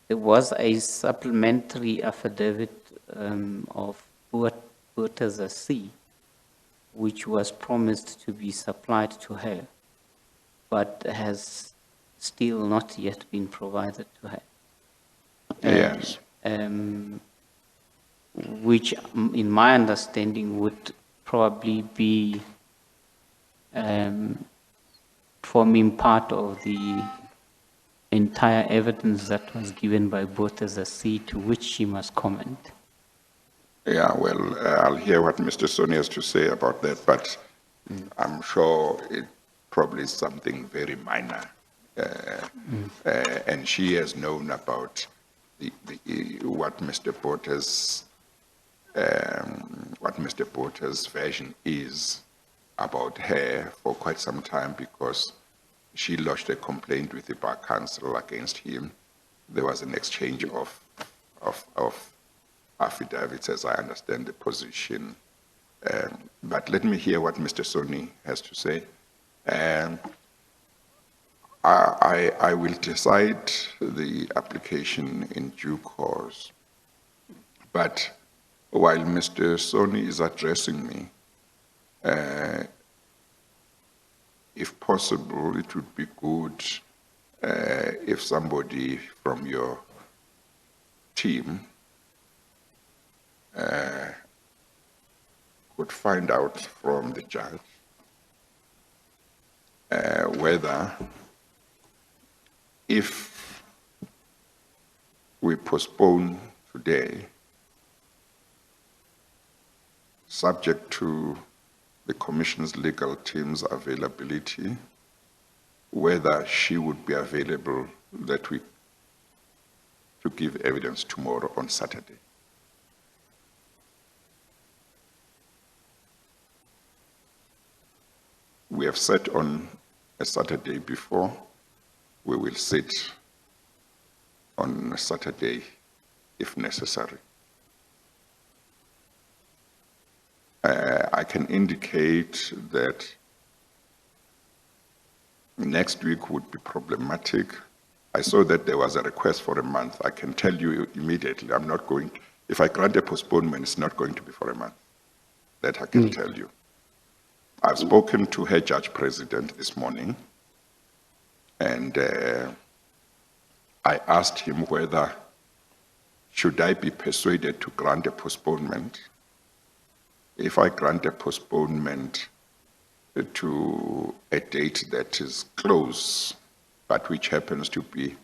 There was a supplementary affidavit of Bottas C, which was promised to be supplied to her, but has still not yet been provided to her. Yes. Which, in my understanding, would probably be forming part of the entire evidence that was given by Bottas C, to which she must comment. Yeah, well, I'll hear what Mr. Soni has to say about that, but I'm sure it probably is something very minor. And she has known about what Mr. Bottas' version is about her for quite some time, because she lodged a complaint with the Bar Council against him. There was an exchange of affidavits, as I understand the position. But let me hear what Mr. Soni has to say. I will decide the application in due course. But while Mr. Soni is addressing me, if possible, it would be good if somebody from your team could find out from the judge whether, if we postpone today, subject to the Commission's legal team's availability, whether she would be available that week to give evidence tomorrow on Saturday. We have set on a Saturday before. We will sit on a Saturday if necessary. I can indicate that next week would be problematic. I saw that there was a request for a month. I can tell you immediately, I'm not going, if I grant a postponement, it's not going to be for a month. That I can tell you. I've spoken to her judge president this morning, and I asked him whether should I be persuaded to grant a postponement. If I grant a postponement to a date that is close, but which happens to be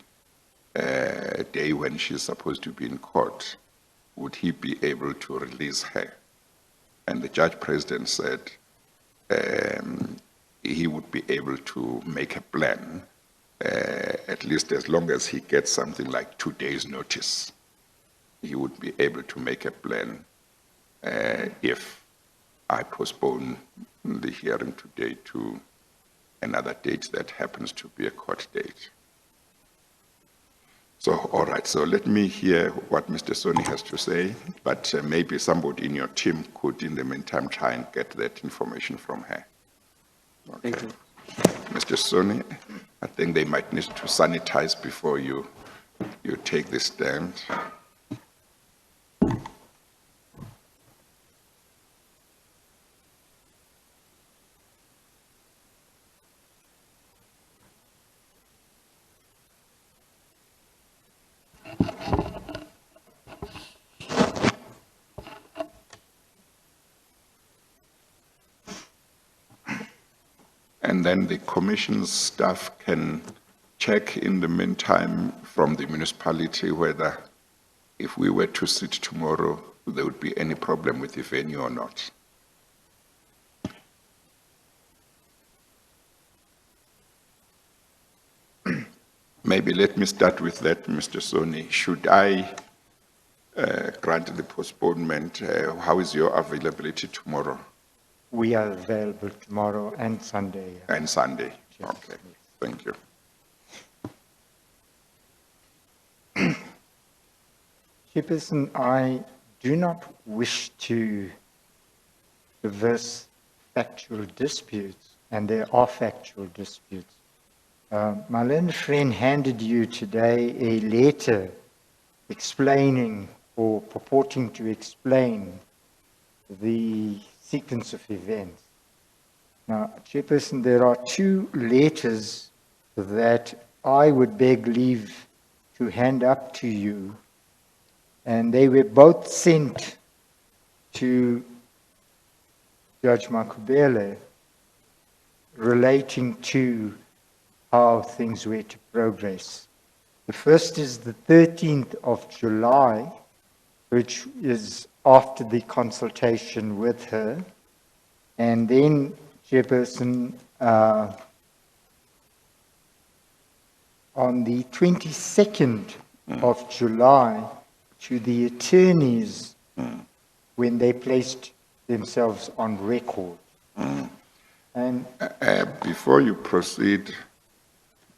a day when she's supposed to be in court, would he be able to release her? And the judge president said he would be able to make a plan, at least as long as he gets something like 2 days' notice. He would be able to make a plan if I postpone the hearing today to another date that happens to be a court date. So, all right, so let me hear what Mr. Soni has to say, but maybe somebody in your team could, in the meantime, try and get that information from her. Okay. Thank you. Mr. Soni, I think they might need to sanitize before you take the stand. And then the commission's staff can check in the meantime from the municipality whether if we were to sit tomorrow, there would be any problem with the venue or not. Maybe let me start with that, Mr. Soni. Should I grant the postponement, how is your availability tomorrow? We are available tomorrow and Sunday. And Sunday? Yes. Okay, thank you. Chairperson, I do not wish to reverse factual disputes, and there are factual disputes. My learned friend handed you today a letter explaining or purporting to explain the sequence of events. Now, Chairperson, there are 2 letters that I would beg leave to hand up to you, and they were both sent to Judge Makhubele relating to how things were to progress. The first is the 13th of July, which is after the consultation with her. And then, Chairperson, on the 22nd of July, to the attorneys when they placed themselves on record. And before you proceed,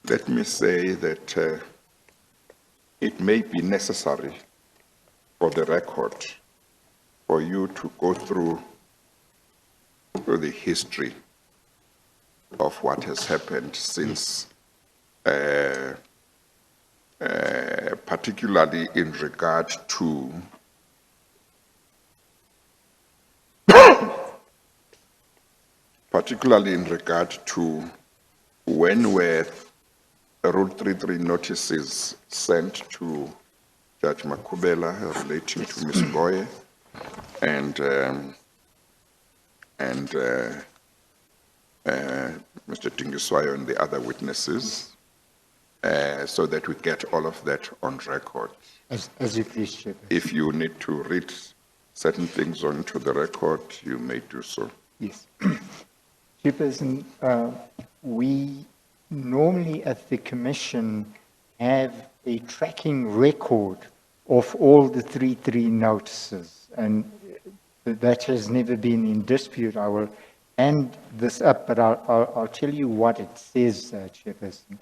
let me say that it may be necessary for the record for you to go through the history of what has happened since, particularly in regard to when were Rule 33 notices sent to Judge Makhubele relating to Ms. Goye and Mr. Tinswalo and the other witnesses, so that we get all of that on record. as you please, Chairperson. If you need to read certain things onto the record, you may do so. Yes. Chairperson, we normally at the Commission have a tracking record of all the 3-3 notices, and that has never been in dispute. I will hand this up, but I'll tell you what it says, Chairperson.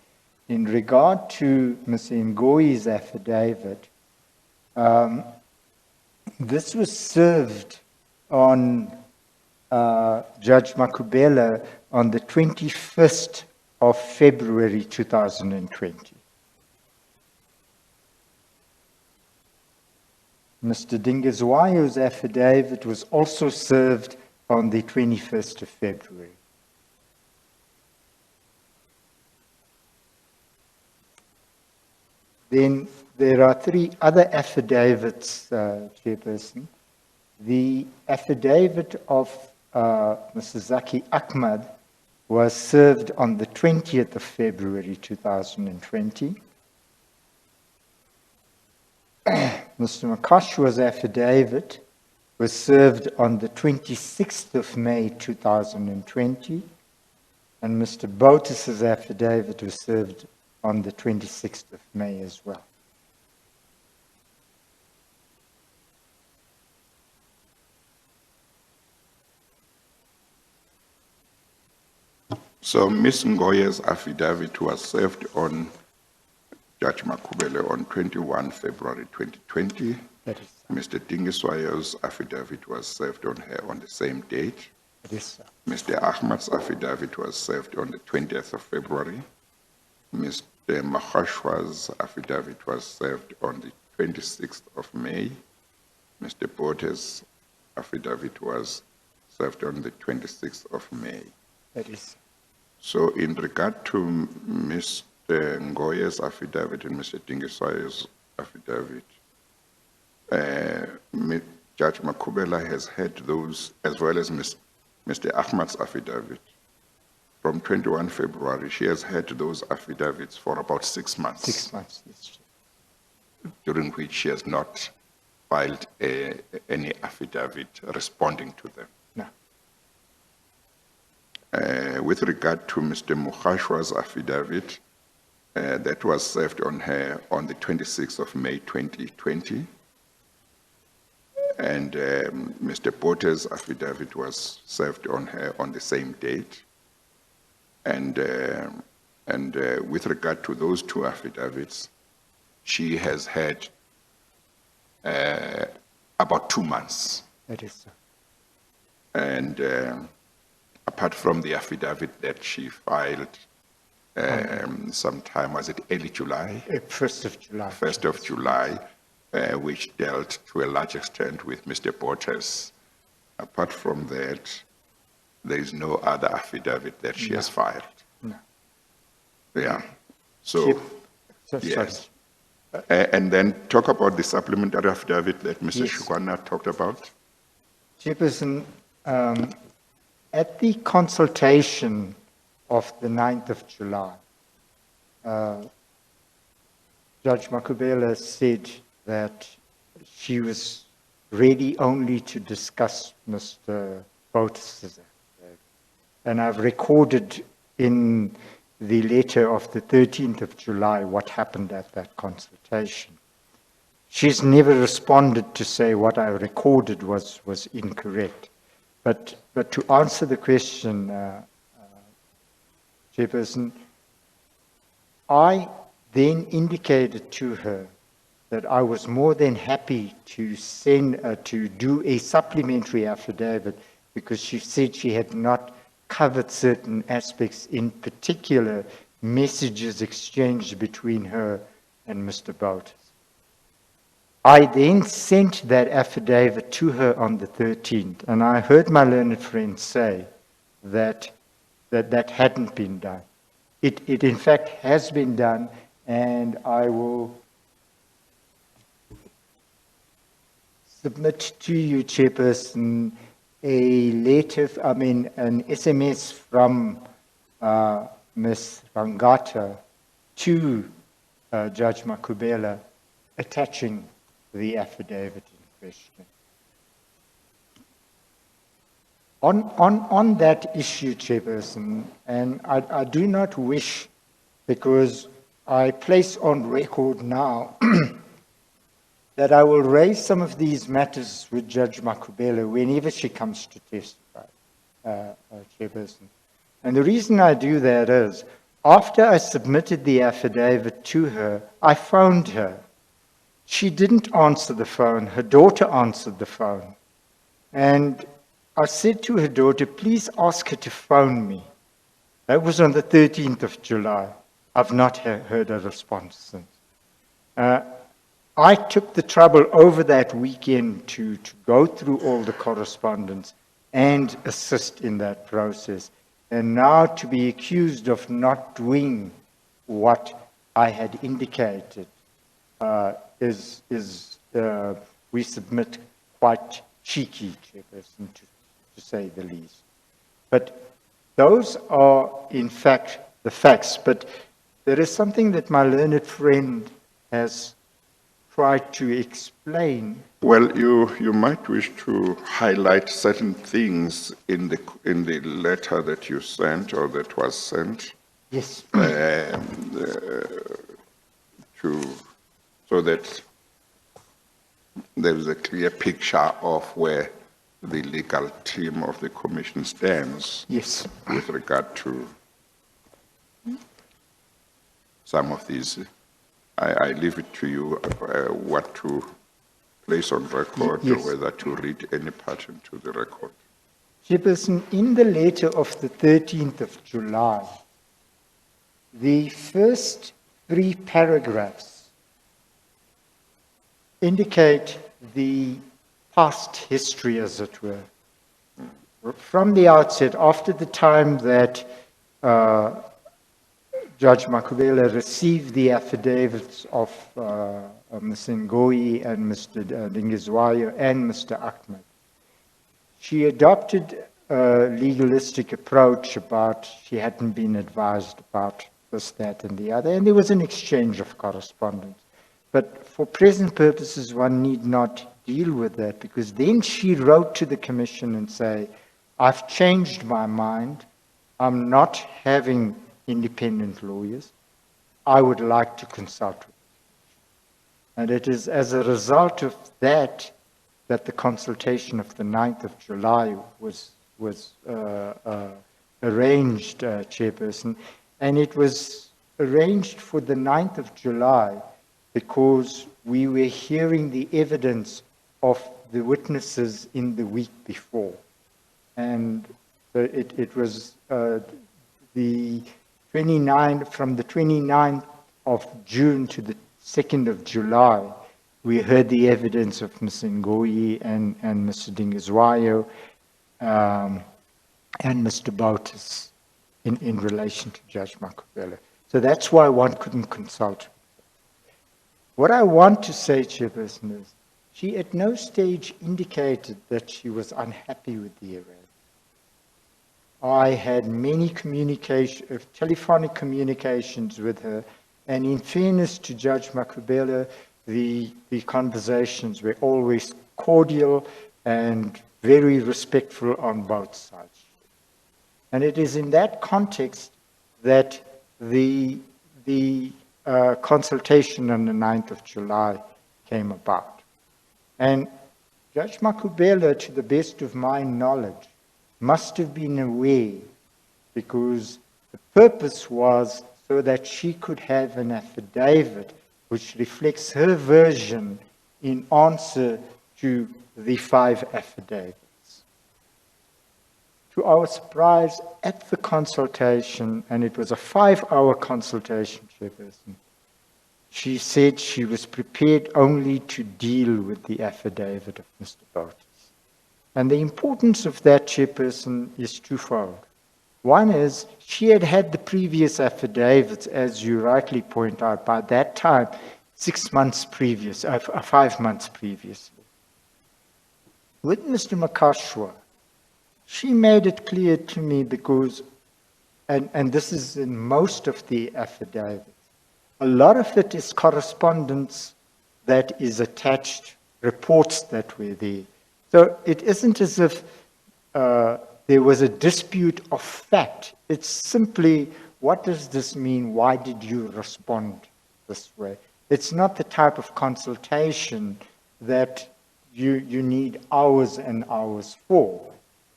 In regard to Ms. Ngoyi's affidavit, this was served on Judge Makhubele on the 21st of February 2020. Mr. Tinswalo's affidavit was also served on the 21st of February. Then there are three other affidavits, Chairperson. The affidavit of Mr. Zaki Ahmad was served on the 20th of February 2020. Mr. Makashwa's affidavit was served on the 26th of May 2020, and Mr. Botus's affidavit was served on the 26th of May as well. So Ms. Ngoya's affidavit was served on Judge Makhubele on 21 February 2020. That is, Mr. Tinswalo's affidavit was served on her on the same date. that is, sir. Mr. Ahmad's affidavit was served on the 20th of February. Mr. Makhashwa's affidavit was served on the 26th of May. Mr. Porter's affidavit was served on the 26th of May. That is, So in regard to Mr. Ngoya's affidavit and Mr. Tinswalo's affidavit, Judge Makhubele has had those, as well as Mr. Ahmad's affidavit. From 21 February, she has had those affidavits for about 6 months. 6 months. Yes. During which she has not filed any affidavit responding to them. No. With regard to Mr. Mukhashwa's affidavit, that was served on her on the 26th of May 2020. And Mr. Porter's affidavit was served on her on the same date. And with regard to those two affidavits, she has had about 2 months. That is, sir. And apart from the affidavit that she filed sometime, was it early July? 1st of July. 1st of July, which dealt to a large extent with Mr. Porter's. Apart from that, there is no other affidavit that she has filed. No. Yeah. So, So, yes. And then talk about the supplementary affidavit that Mr. Yes. Shukwana talked about. Chairperson, at the consultation of the 9th of July, Judge Makhubele said that she was ready only to discuss Mr. Botus's affidavit. And I've recorded in the letter of the 13th of July what happened at that consultation. She's never responded to say what I recorded was incorrect. But to answer the question, Chairperson, I then indicated to her that I was more than happy to to do a supplementary affidavit because she said she had not covered certain aspects, in particular messages exchanged between her and Mr. Botus. I then sent that affidavit to her on the 13th, and I heard my learned friend say that hadn't been done. It in fact has been done, and I will submit to you, Chairperson, an SMS from Ms. Rangata to Judge Makhubele attaching the affidavit in question. On that issue, Chairperson, and I do not wish, because I place on record now that I will raise some of these matters with Judge Makhubele whenever she comes to testify, Chairperson. And the reason I do that is, after I submitted the affidavit to her, I phoned her. She didn't answer the phone. Her daughter answered the phone. And I said to her daughter, please ask her to phone me. That was on the 13th of July. I've not heard a response since. I took the trouble over that weekend to go through all the correspondence and assist in that process. And now to be accused of not doing what I had indicated we submit, quite cheeky, Chairperson, to say the least. But those are, in fact, the facts. But there is something that my learned friend has tried to explain. Well, you might wish to highlight certain things in the letter that you sent or that was sent. Yes. So that there is a clear picture of where the legal team of the Commission stands. Yes. With regard to some of these. I leave it to you what to place on record, yes, or whether to read any part into the record. Chairperson, in the letter of the 13th of July, the first 3 paragraphs indicate the past history, as it were. From the outset, after the time that Judge Makhubele received the affidavits of Mr. Ngoyi and Mr. Tinswalo and Mr. Ahmed, she adopted a legalistic approach about she hadn't been advised about this, that, and the other, and there was an exchange of correspondence. But for present purposes, one need not deal with that, because then she wrote to the Commission and say, I've changed my mind. I'm not having independent lawyers. I would like to consult with you. And it is as a result of that that the consultation of the 9th of July was arranged, Chairperson. And it was arranged for the 9th of July because we were hearing the evidence of the witnesses in the week before. And it was the 29th, from the 29th of June to the 2nd of July, we heard the evidence of Mr. Ngoyi and Mr. Tinswalo and Mr. Boutis in relation to Judge Makhubele. So that's why one couldn't consult. What I want to say, Chairperson, is she at no stage indicated that she was unhappy with the arraignment. I had many telephonic communications with her, and in fairness to Judge Makhubele, the conversations were always cordial and very respectful on both sides. And it is in that context that the consultation on the 9th of July came about. And Judge Makhubele, to the best of my knowledge, must have been aware, because the purpose was so that she could have an affidavit which reflects her version in answer to the 5 affidavits. To our surprise, at the consultation, and it was a 5-hour consultation, Chairperson, she said she was prepared only to deal with the affidavit of Mr. Boutis. And the importance of that, Chairperson, is twofold. One is she had had the previous affidavits, as you rightly point out, by that time, 5 months previously. With Mr. Makashwa, she made it clear to me because, and this is in most of the affidavits, a lot of it is correspondence that is attached, reports that were there. So it isn't as if there was a dispute of fact. It's simply, what does this mean? Why did you respond this way? It's not the type of consultation that you need hours and hours for.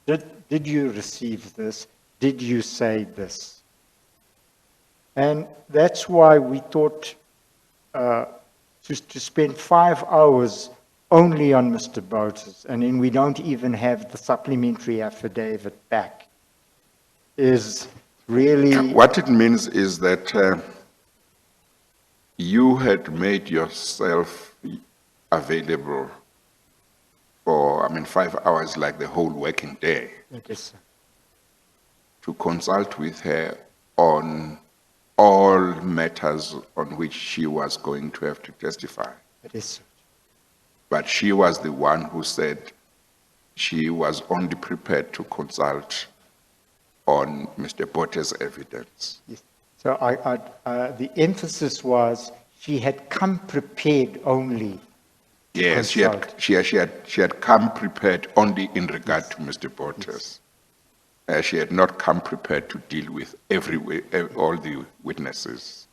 Did you receive this? Did you say this? And that's why we thought to spend 5 hours only on Mr. Botas, and then we don't even have the supplementary affidavit back, is really, What it means is that you had made yourself available for, 5 hours, like the whole working day, yes, sir. to consult with her on all matters on which she was going to have to testify. Yes, sir. But she was the one who said she was only prepared to consult on Mr. Botter's evidence. Yes. So the emphasis was she had come prepared only. Yes, Consult. she had come prepared only in regard to Mr. Bottas. She had not come prepared to deal with all the witnesses.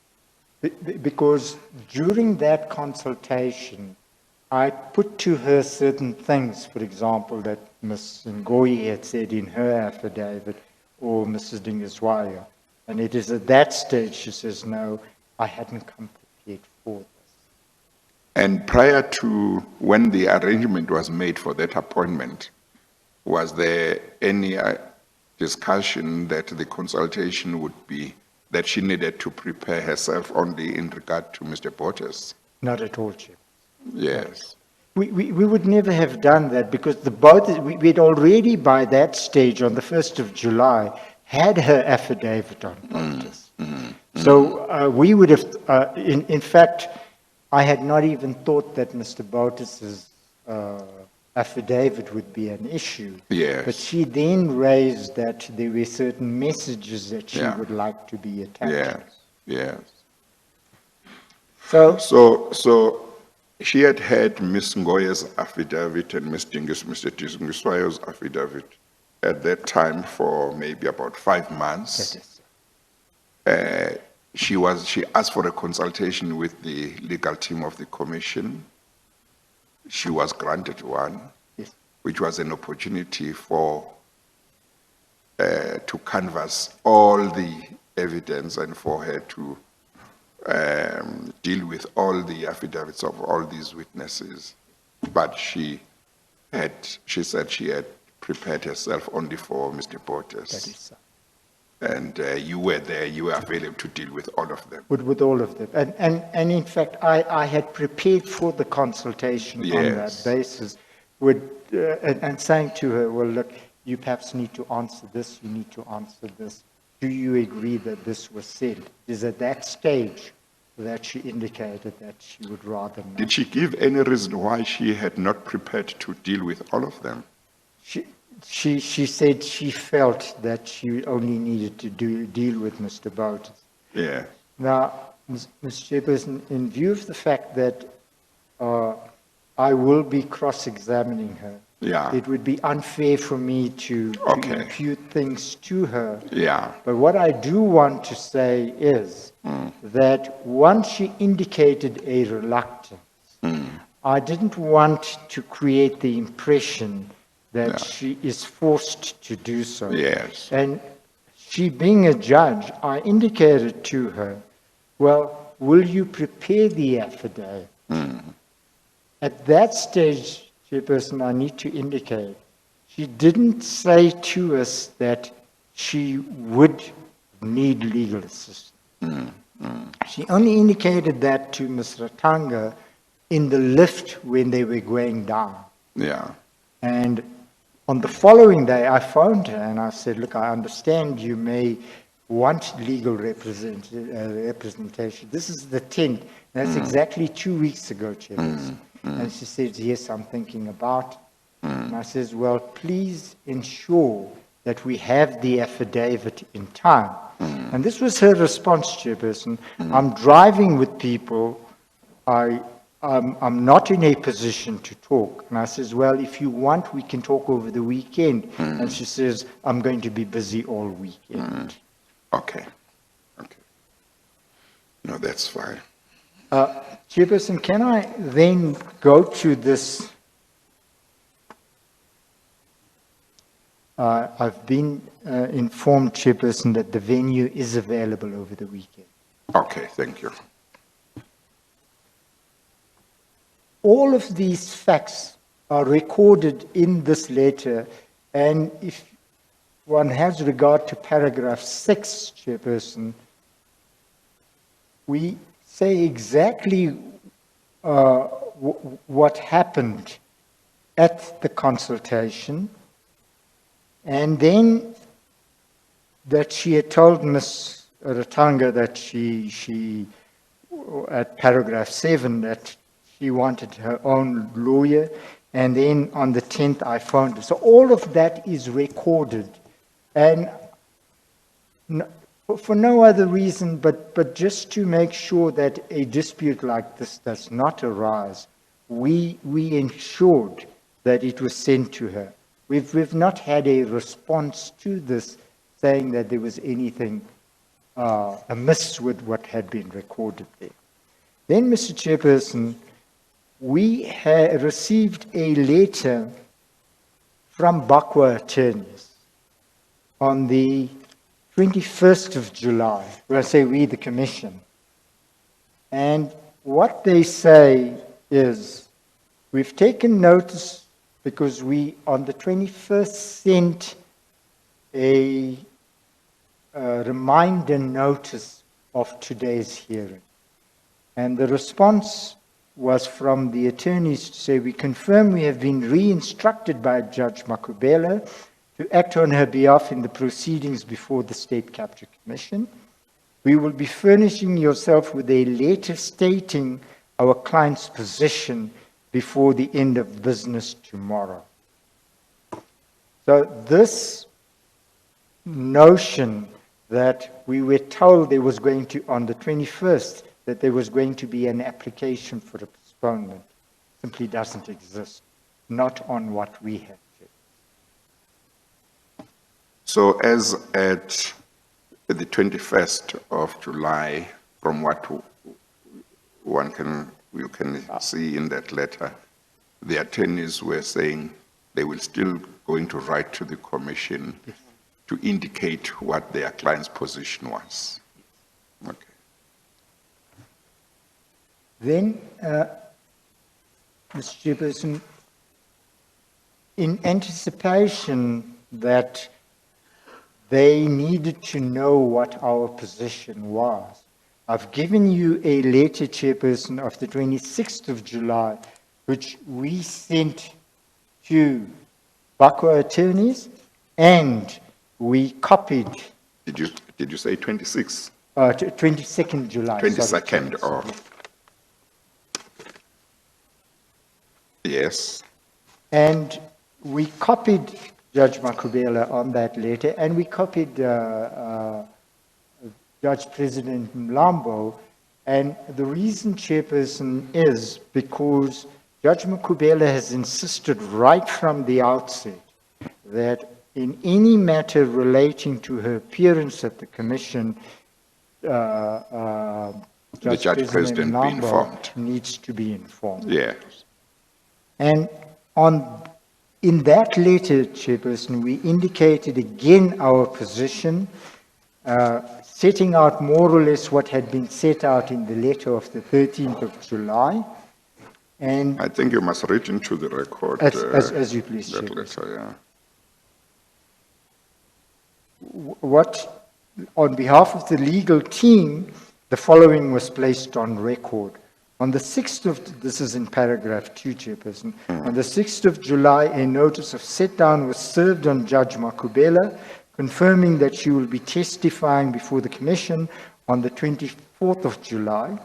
Because during that consultation, I put to her certain things, for example, that Ms. Ngoyi had said in her affidavit, or Mrs. Dingiswayo. And it is at that stage she says, no, I hadn't come prepared for this. And prior to when the arrangement was made for that appointment, was there any discussion that the consultation would be that she needed to prepare herself only in regard to Mr. Bottas? Not at all, Chair. Yes. We would never have done that because we'd already by that stage, on the 1st of July, had her affidavit on Bottas. So we would have, in fact, I had not even thought that Mr. Bottas's affidavit would be an issue. Yes. But she then raised that there were certain messages that she Yeah. would like to be attached. Yes, yes. So So she had had Ms. Ngoya's affidavit and Mr. Tingiswayo's affidavit at that time for maybe about 5 months. that is, She asked for a consultation with the legal team of the commission. She was granted one, yes, which was an opportunity for to canvass all the evidence and for her to deal with all the affidavits of all these witnesses. But she said she had prepared herself only for Mr. that Bottas. is so. And you were there, you were available to deal with all of them. With all of them. And in fact, I had prepared for the consultation on that Yes. basis, and saying to her, well, look, you perhaps need to answer this, you need to answer this. Do you agree that this was said? It is at that stage that she indicated that she would rather not. Did she give any reason why she had not prepared to deal with all of them? She said she felt that she only needed to deal with Mr. Bottas. Yeah. Now, Ms. Chairperson, in view of the fact that I will be cross-examining her, Yeah. it would be unfair for me to Okay. impute things to her. Yeah. But what I do want to say is that once she indicated a reluctance, I didn't want to create the impression that she is forced to do so. Yes. And she being a judge, I indicated to her, well, will you prepare the affidavit? At that stage, Chairperson, I need to indicate, she didn't say to us that she would need legal assistance. She only indicated that to Ms. Ratanga in the lift when they were going down. Yeah. And on the following day, I phoned her and I said, look, I understand you may want legal representation. This is the 10th. That's exactly 2 weeks ago, Chairperson. And she says, yes, I'm thinking about it. And I says, well, please ensure that we have the affidavit in time. And this was her response, Chairperson. I'm driving with people. I'm not in a position to talk. And I says, well, if you want, we can talk over the weekend. And she says, I'm going to be busy all weekend. Okay. Okay. No, that's fine. Chairperson, can I then go to this? I've been informed, Chairperson, that the venue is available over the weekend. Okay, thank you. all of these facts are recorded in this letter, and if one has regard to paragraph 6, Chairperson, we say exactly what happened at the consultation, and then that she had told Ms. Ratanga that she at paragraph 7, that she wanted her own lawyer, and then on the 10th I phoned her. So all of that is recorded, and for no other reason but just to make sure that a dispute like this does not arise, we ensured that it was sent to her. We've not had a response to this saying that there was anything amiss with what had been recorded there. Then, Mr. Chairperson, we have received a letter from Bakwa attorneys on the 21st of July. When I say we, the Commission. And what they say is, we've taken notice because we, on the 21st, sent a reminder notice of today's hearing. And the response was from the attorneys to say, we confirm we have been re-instructed by Judge Makhubele to act on her behalf in the proceedings before the State Capture Commission. We will be furnishing yourself with a letter stating our client's position before the end of business tomorrow. So this notion that we were told there was going to, on the 21st, that there was going to be an application for a postponement simply doesn't exist, not on what we have. So as at the 21st of July, from what you can see in that letter, the attorneys were saying they will still going to write to the commission to indicate what their client's position was. Okay. Then, Mr. Chairperson, in anticipation that they needed to know what our position was, I've given you a letter, Chairperson, of the 26th of July, which we sent to Bakwa attorneys, and we copied. Did you say 26? 22nd July. 22nd, oh. Yes. And we copied Judge Makhubele on that letter, and we copied Judge President Mlambo. And the reason, Chairperson, is because Judge Makhubele has insisted right from the outset that in any matter relating to her appearance at the Commission, The Judge President be informed. Needs to be informed. Yes. And in that letter, Chairperson, we indicated again our position, setting out more or less what had been set out in the letter of the 13th of July. And I think you must read into the record. As you please, that Chairperson. letter, yeah. What, on behalf of the legal team, the following was placed on record. On the 6th of, this is in paragraph 2, Chairperson, on the 6th of July, a notice of set down was served on Judge Makhubele, confirming that she will be testifying before the Commission on the 24th of July.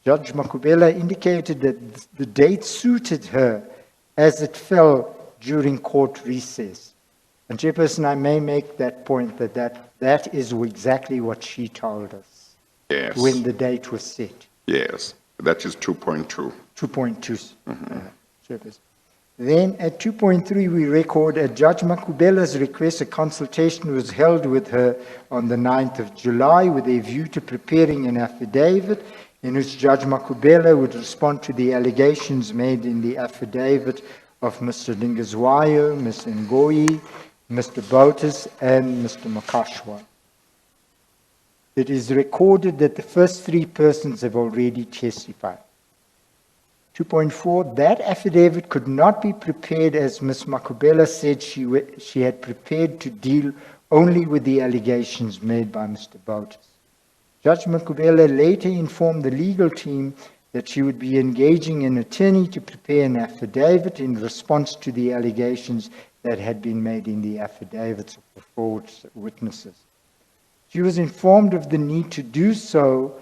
Judge Makhubele indicated that the date suited her as it fell during court recess. And Chairperson, I may make that point that is exactly what she told us. Yes. When the date was set. Yes. That is 2.2. 2.2, Chairperson. Then at 2.3, we record at Judge Makhubele's request, a consultation was held with her on the 9th of July with a view to preparing an affidavit in which Judge Makhubele would respond to the allegations made in the affidavit of Mr. Dingazwayo, Ms. Ngoyi, Mr. Botis, and Mr. Makashwa. It is recorded that the first three persons have already testified. 2.4, that affidavit could not be prepared as Ms. Makhubele said she had prepared to deal only with the allegations made by Mr. Bouters. Judge Makhubele later informed the legal team that she would be engaging an attorney to prepare an affidavit in response to the allegations that had been made in the affidavits of the four witnesses. She was informed of the need to do so,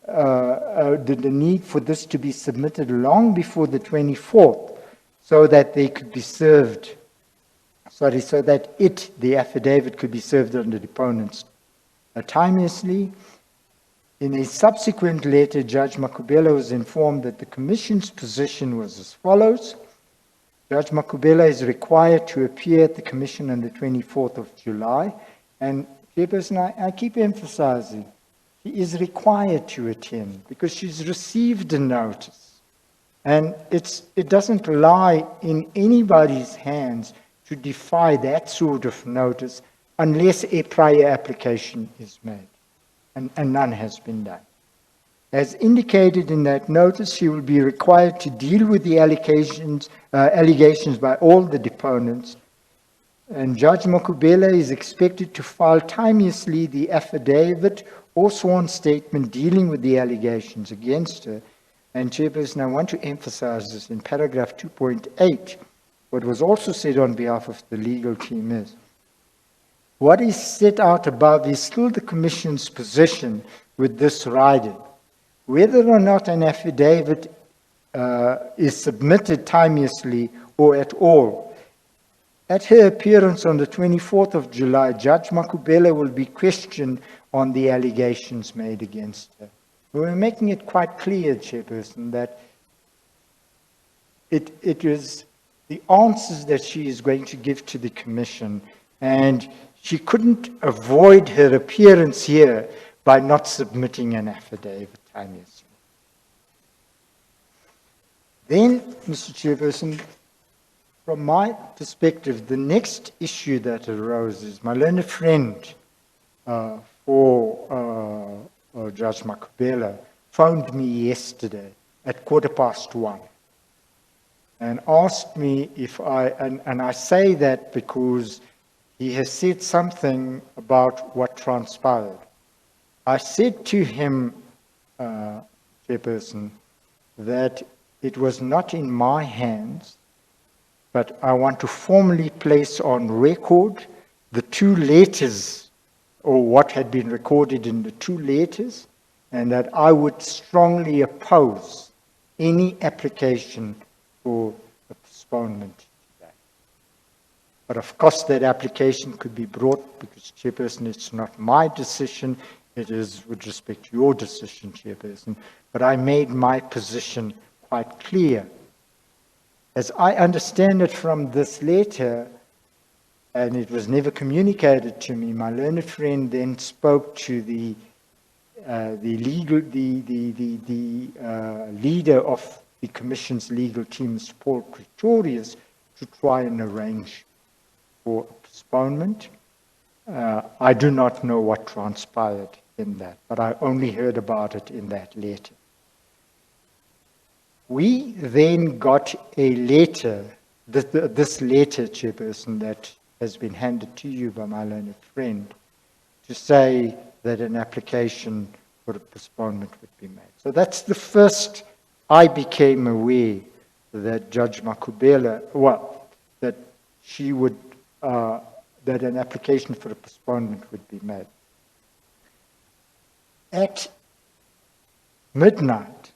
the need for this to be submitted long before the 24th, so that they could be served, so that the affidavit could be served on the deponents timelessly. In a subsequent letter, Judge Makhubele was informed that the Commission's position was as follows. Judge Makhubele is required to appear at the Commission on the 24th of July. And Chairperson, I keep emphasizing, she is required to attend because she's received a notice. And it doesn't lie in anybody's hands to defy that sort of notice unless a prior application is made. And none has been done. As indicated in that notice, she will be required to deal with the allegations by all the deponents, and Judge Makhubele is expected to file timelessly the affidavit or sworn statement dealing with the allegations against her. And Chairperson, I want to emphasize this in paragraph 2.8. What was also said on behalf of the legal team is, what is set out above is still the Commission's position with this rider. Whether or not an affidavit is submitted timelessly or at all, at her appearance on the 24th of July, Judge Makhubele will be questioned on the allegations made against her. We're making it quite clear, Chairperson, that it is the answers that she is going to give to the Commission, and she couldn't avoid her appearance here by not submitting an affidavit timelessly. Then, Mr. Chairperson, from my perspective, the next issue that arose is my learned friend for Judge Makhubele phoned me yesterday at 1:15 and asked me if and I say that because he has said something about what transpired. I said to him, Chairperson, that it was not in my hands, but I want to formally place on record the two letters, or what had been recorded in the two letters, and that I would strongly oppose any application for a postponement. But of course, that application could be brought because, Chairperson, it's not my decision. It is with respect to your decision, Chairperson. But I made my position quite clear. As I understand it from this letter, and it was never communicated to me, my learned friend then spoke to the leader of the Commission's legal team, Mr. Paul Pretorius, to try and arrange for a postponement. I do not know what transpired in that, but I only heard about it in that letter. We then got a letter, this letter, Chairperson, that has been handed to you by my learned friend, to say that an application for a postponement would be made. So that's the first I became aware that Judge Makhubele, that she would, that an application for a postponement would be made. At midnight,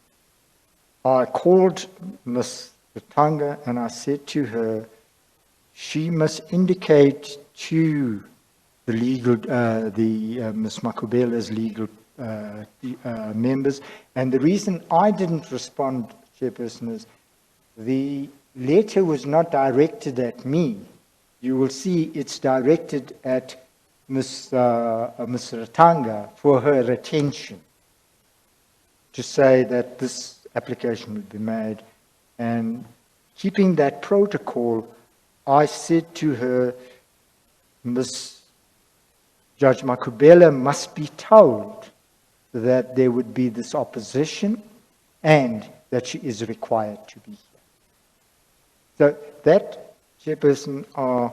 I called Ms. Rutanga and I said to her, she must indicate to the legal, Ms. Makhubele's legal members. And the reason I didn't respond, Chairperson, is the letter was not directed at me. You will see it's directed at Ms. Rutanga for her attention, to say that this application would be made. And keeping that protocol, I said to her, Judge Makhubele must be told that there would be this opposition, and that she is required to be here. So that, Chairperson, are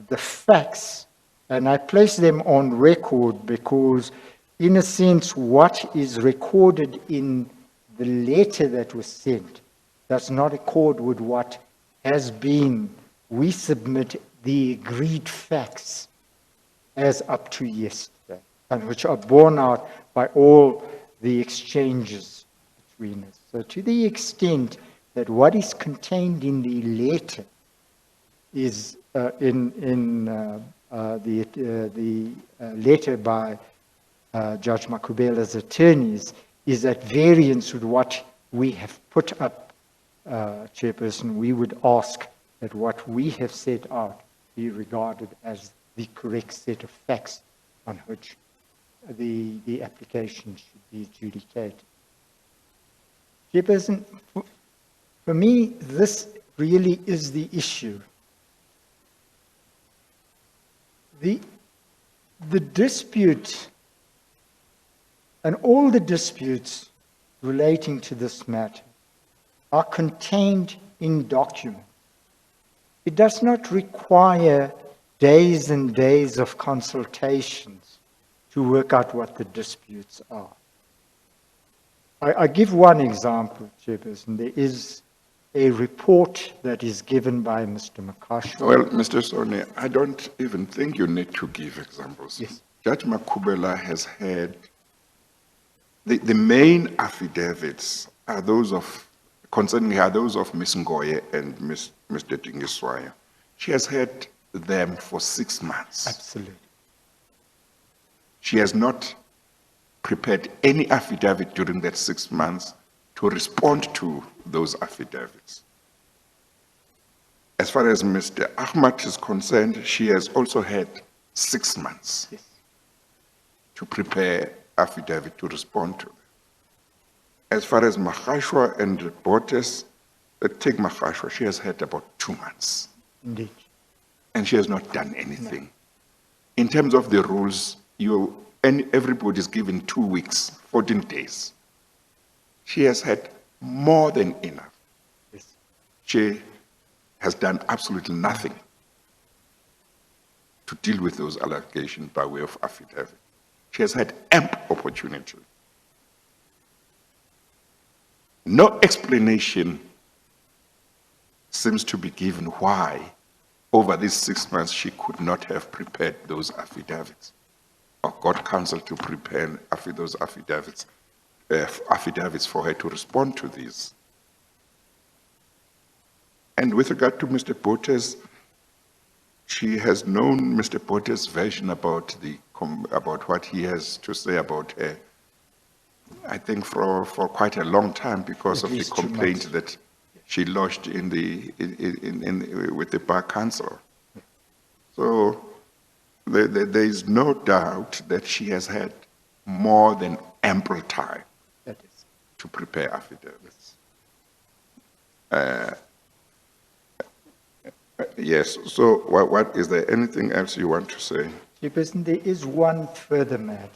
the facts, and I place them on record because, in a sense, what is recorded in the letter that was sent does not accord with what has been. We submit the agreed facts as up to yesterday, and which are borne out by all the exchanges between us. So to the extent that what is contained in the letter is in the letter by Judge Makhubele's attorneys is at variance with what we have put up, Chairperson, we would ask that what we have set out be regarded as the correct set of facts on which the application should be adjudicated. Chairperson, for me, this really is the issue. The dispute and all the disputes relating to this matter are contained in documents. It does not require days and days of consultations to work out what the disputes are. I give one example, Chairperson. There is a report that is given by Mr. Makashwa. Well, Mr. Sone, I don't even think you need to give examples. Yes. Judge Makhubele has had, the main affidavits are those of, concerning her, those of Ms. Ngoye and Mr. Tinswalo. She has had them for 6 months. Absolutely. She has not prepared any affidavit during that 6 months to respond to those affidavits. As far as Mr. Ahmad is concerned, she has also had 6 months Yes. to prepare affidavit to respond to them. As far as Makhashwa and Botes, take Makhashwa, she has had about 2 months. Indeed. And she has not done anything. In terms of the rules, everybody is given 2 weeks, 14 days. She has had more than enough. Yes. She has done absolutely nothing to deal with those allegations by way of affidavit. She has had ample opportunity. No explanation seems to be given why, over these 6 months, she could not have prepared those affidavits or got counsel to prepare those affidavits for her to respond to these. And with regard to Mr. Botes, she has known Mr. Botes' version about what he has to say about her, I think for quite a long time, because of the complaint that she lodged with the Bar Council. So there is no doubt that she has had more than ample time to prepare affidavits. Yes, so what is there anything else you want to say? Chairperson, there is one further matter.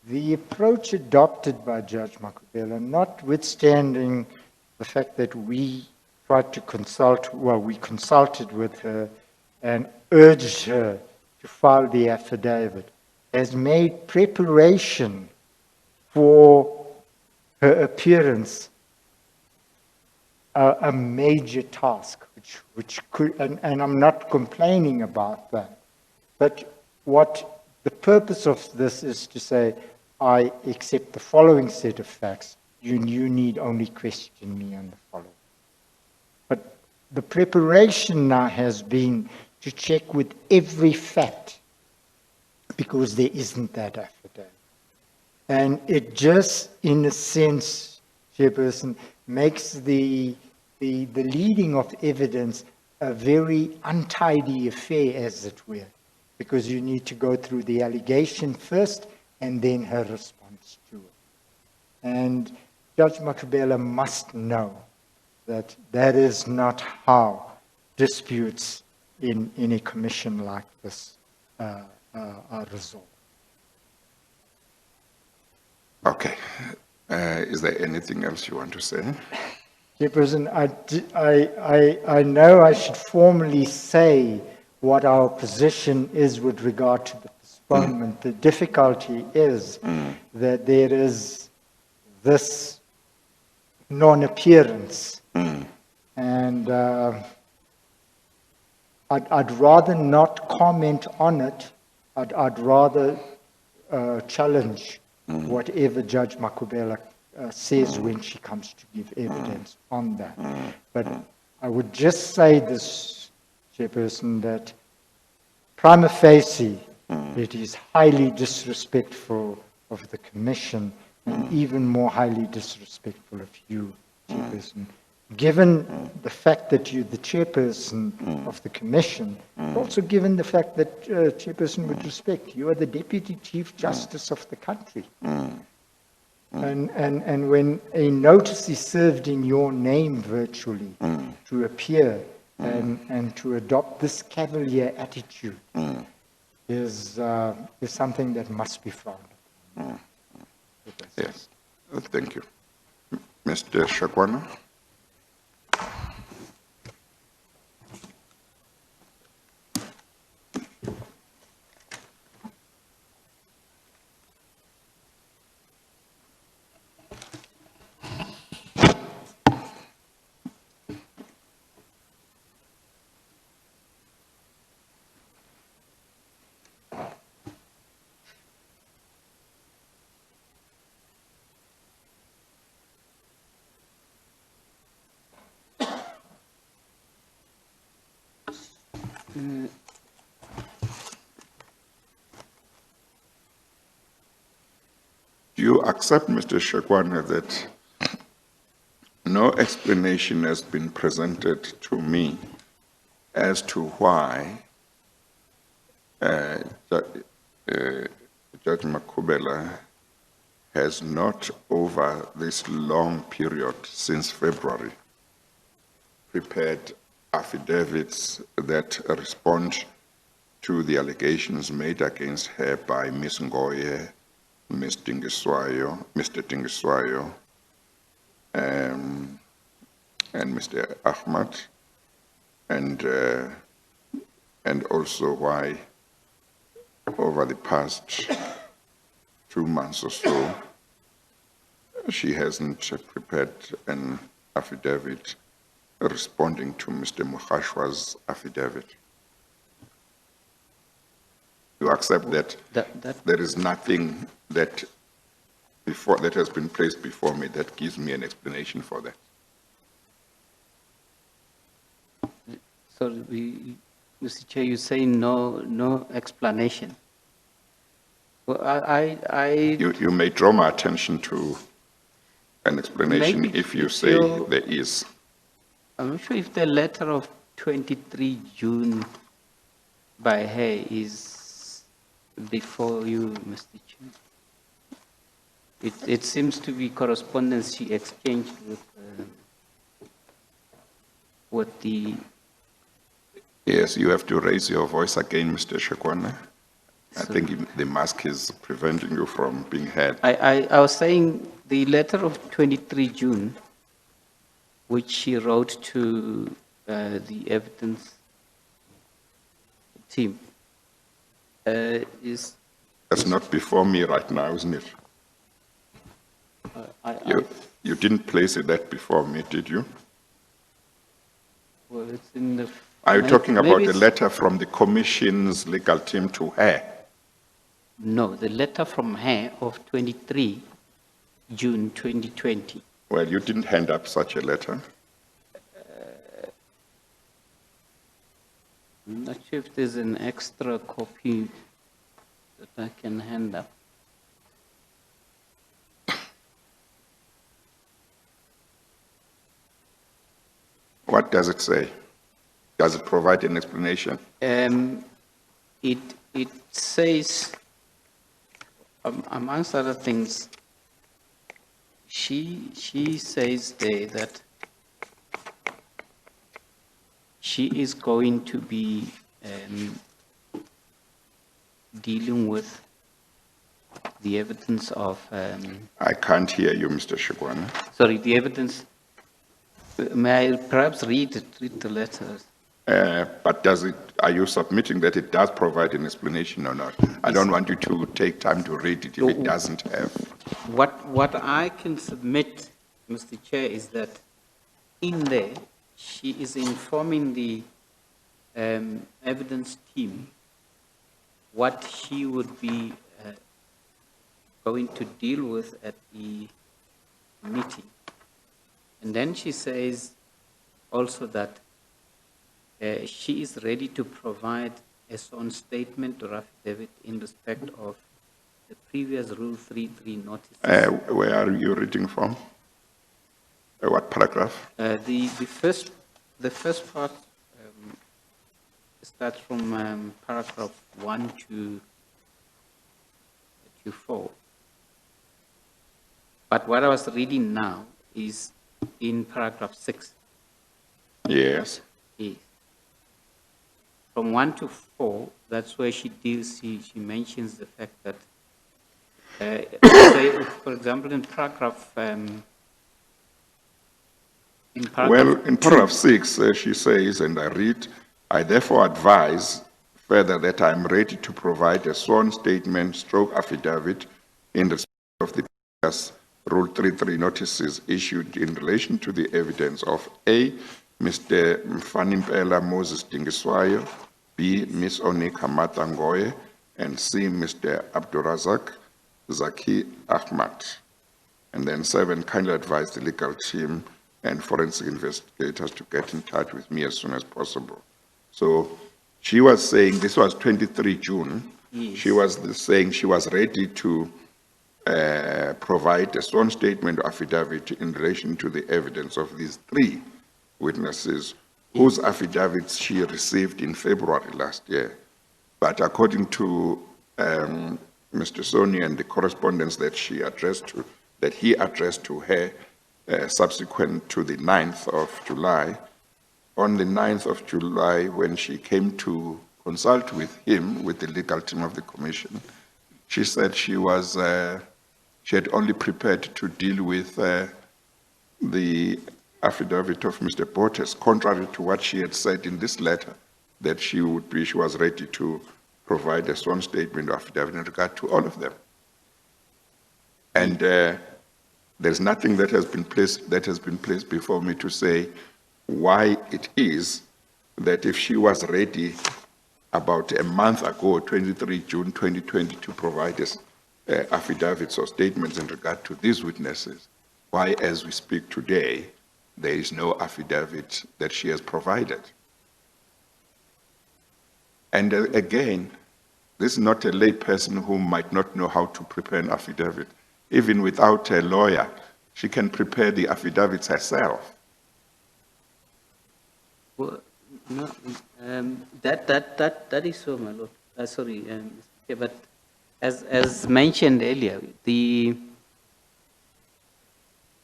The approach adopted by Judge Makhubele, notwithstanding the fact that we tried to we consulted with her and urged her to file the affidavit, has made preparation for her appearance a major task, which could, and I'm not complaining about that, but what the purpose of this is to say, I accept the following set of facts. You need only question me on the following. But the preparation now has been to check with every fact, because there isn't that affidavit. And it just, in a sense, Chairperson, makes the leading of evidence a very untidy affair, as it were, because you need to go through the allegation first and then her response to it. And Judge Makhubele must know that that is not how disputes in a commission like this are resolved. Okay. Is there anything else you want to say? Chairperson, I know I should formally say what our position is with regard to the postponement. The difficulty is that there is this non-appearance. And I'd rather not comment on it. I'd rather challenge whatever Judge Makhubele says when she comes to give evidence on that. But I would just say this, Chairperson, that prima facie, it is highly disrespectful of the Commission and even more highly disrespectful of you, Chairperson. Given the fact that you're the Chairperson of the Commission, also given the fact that, Chairperson, with respect, you are the Deputy Chief Justice of the country. And when a notice is served in your name virtually to appear and to adopt this cavalier attitude is something that must be frowned upon. Yes, thank you. Mr. Shakwana? Do you accept, Mr. Shakwana, that no explanation has been presented to me as to why Judge Makhubele has not, over this long period since February, prepared affidavits that respond to the allegations made against her by Ms. Ngoye, Mr. Tinswalo, and Mr. Ahmad, and also why over the past 2 months or so, she hasn't prepared an affidavit responding to Mr. Mukhashwa's affidavit. You accept that, there is nothing that has been placed before me that gives me an explanation for that? Sorry, Mr. Chair, you say no explanation. Well, You may draw my attention to an explanation Maybe if you if say you- there is. I'm not sure if the letter of 23 June by her is before you, Mr. Chair. It seems to be correspondence she exchanged with the. Yes, you have to raise your voice again, Mr. Shakwana. I So- think the mask is preventing you from being heard. I was saying the letter of 23 June, which she wrote to the evidence team, is. That's not before me right now, isn't it? You didn't place it that before me, did you? Well, it's in the. Are you talking about maybe a it's- letter from the Commission's legal team to her? No, the letter from her of 23 June 2020. Well, you didn't hand up such a letter. I'm not sure if there's an extra copy that I can hand up. What does it say? Does it provide an explanation? It says, amongst other things, she says there that she is going to be dealing with the evidence of, I can't hear you, Mr. Shigwana. sorry, the evidence, may I perhaps read the letters? But are you submitting that it does provide an explanation or not? I don't want you to take time to read it if it doesn't have. What I can submit, Mr. Chair, is that in there, she is informing the evidence team what she would be going to deal with at the meeting. And then she says also that she is ready to provide a sworn statement or affidavit in respect of the previous Rule 33 notices. Where are you reading from? What paragraph? The first part starts from paragraph 1 to 4. But what I was reading now is in paragraph 6. Yes. Yes. From 1 to 4, that's where she deals, she mentions the fact that, say, for example, in paragraph, Well, in paragraph 6, she says, and I read, I therefore advise further that I am ready to provide a sworn statement stroke affidavit in respect of the previous Rule 33 notices issued in relation to the evidence of A, Mr. Mfanimpela Moses Dingiswayo, B, Ms. Onika Matangoye, and C, Mr. Abdurazak Zaki Ahmad. And then 7, kindly advise the legal team and forensic investigators to get in touch with me as soon as possible. So she was saying, this was 23 June, Yes. she was saying she was ready to provide a sworn statement or affidavit in relation to the evidence of these 3 witnesses whose affidavits she received in February last year. But according to Mr. Soni and the correspondence that he addressed to her subsequent to the 9th of July, on the 9th of July, when she came to consult with him, with the legal team of the commission, she said she had only prepared to deal with the affidavit of Mr. Portes, contrary to what she had said in this letter, that she was ready to provide a sworn statement or affidavit in regard to all of them. And there's nothing that has been placed before me to say why it is that if she was ready about a month ago, 23 June 2020, to provide us affidavits or statements in regard to these witnesses, why, as we speak today, there is no affidavit that she has provided. And again, this is not a lay person who might not know how to prepare an affidavit. Even without a lawyer, she can prepare the affidavits herself. Well, no, that is so, my lord. Sorry, Mr. Chair, but as mentioned earlier, the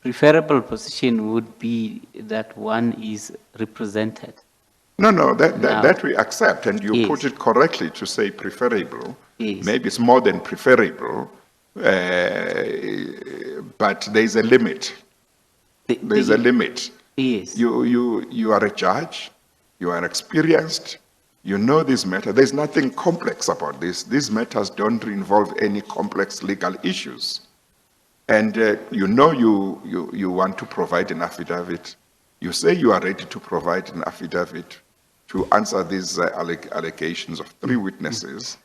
preferable position would be that one is represented. No, that we accept, and you Yes. put it correctly to say preferable. Yes. Maybe it's more than preferable, but there's a limit. There's a limit. Yes. You are a judge, you are experienced, you know this matter. There's nothing complex about this. These matters don't involve any complex legal issues. And you know you want to provide an affidavit. You say you are ready to provide an affidavit to answer these allegations of 3 witnesses,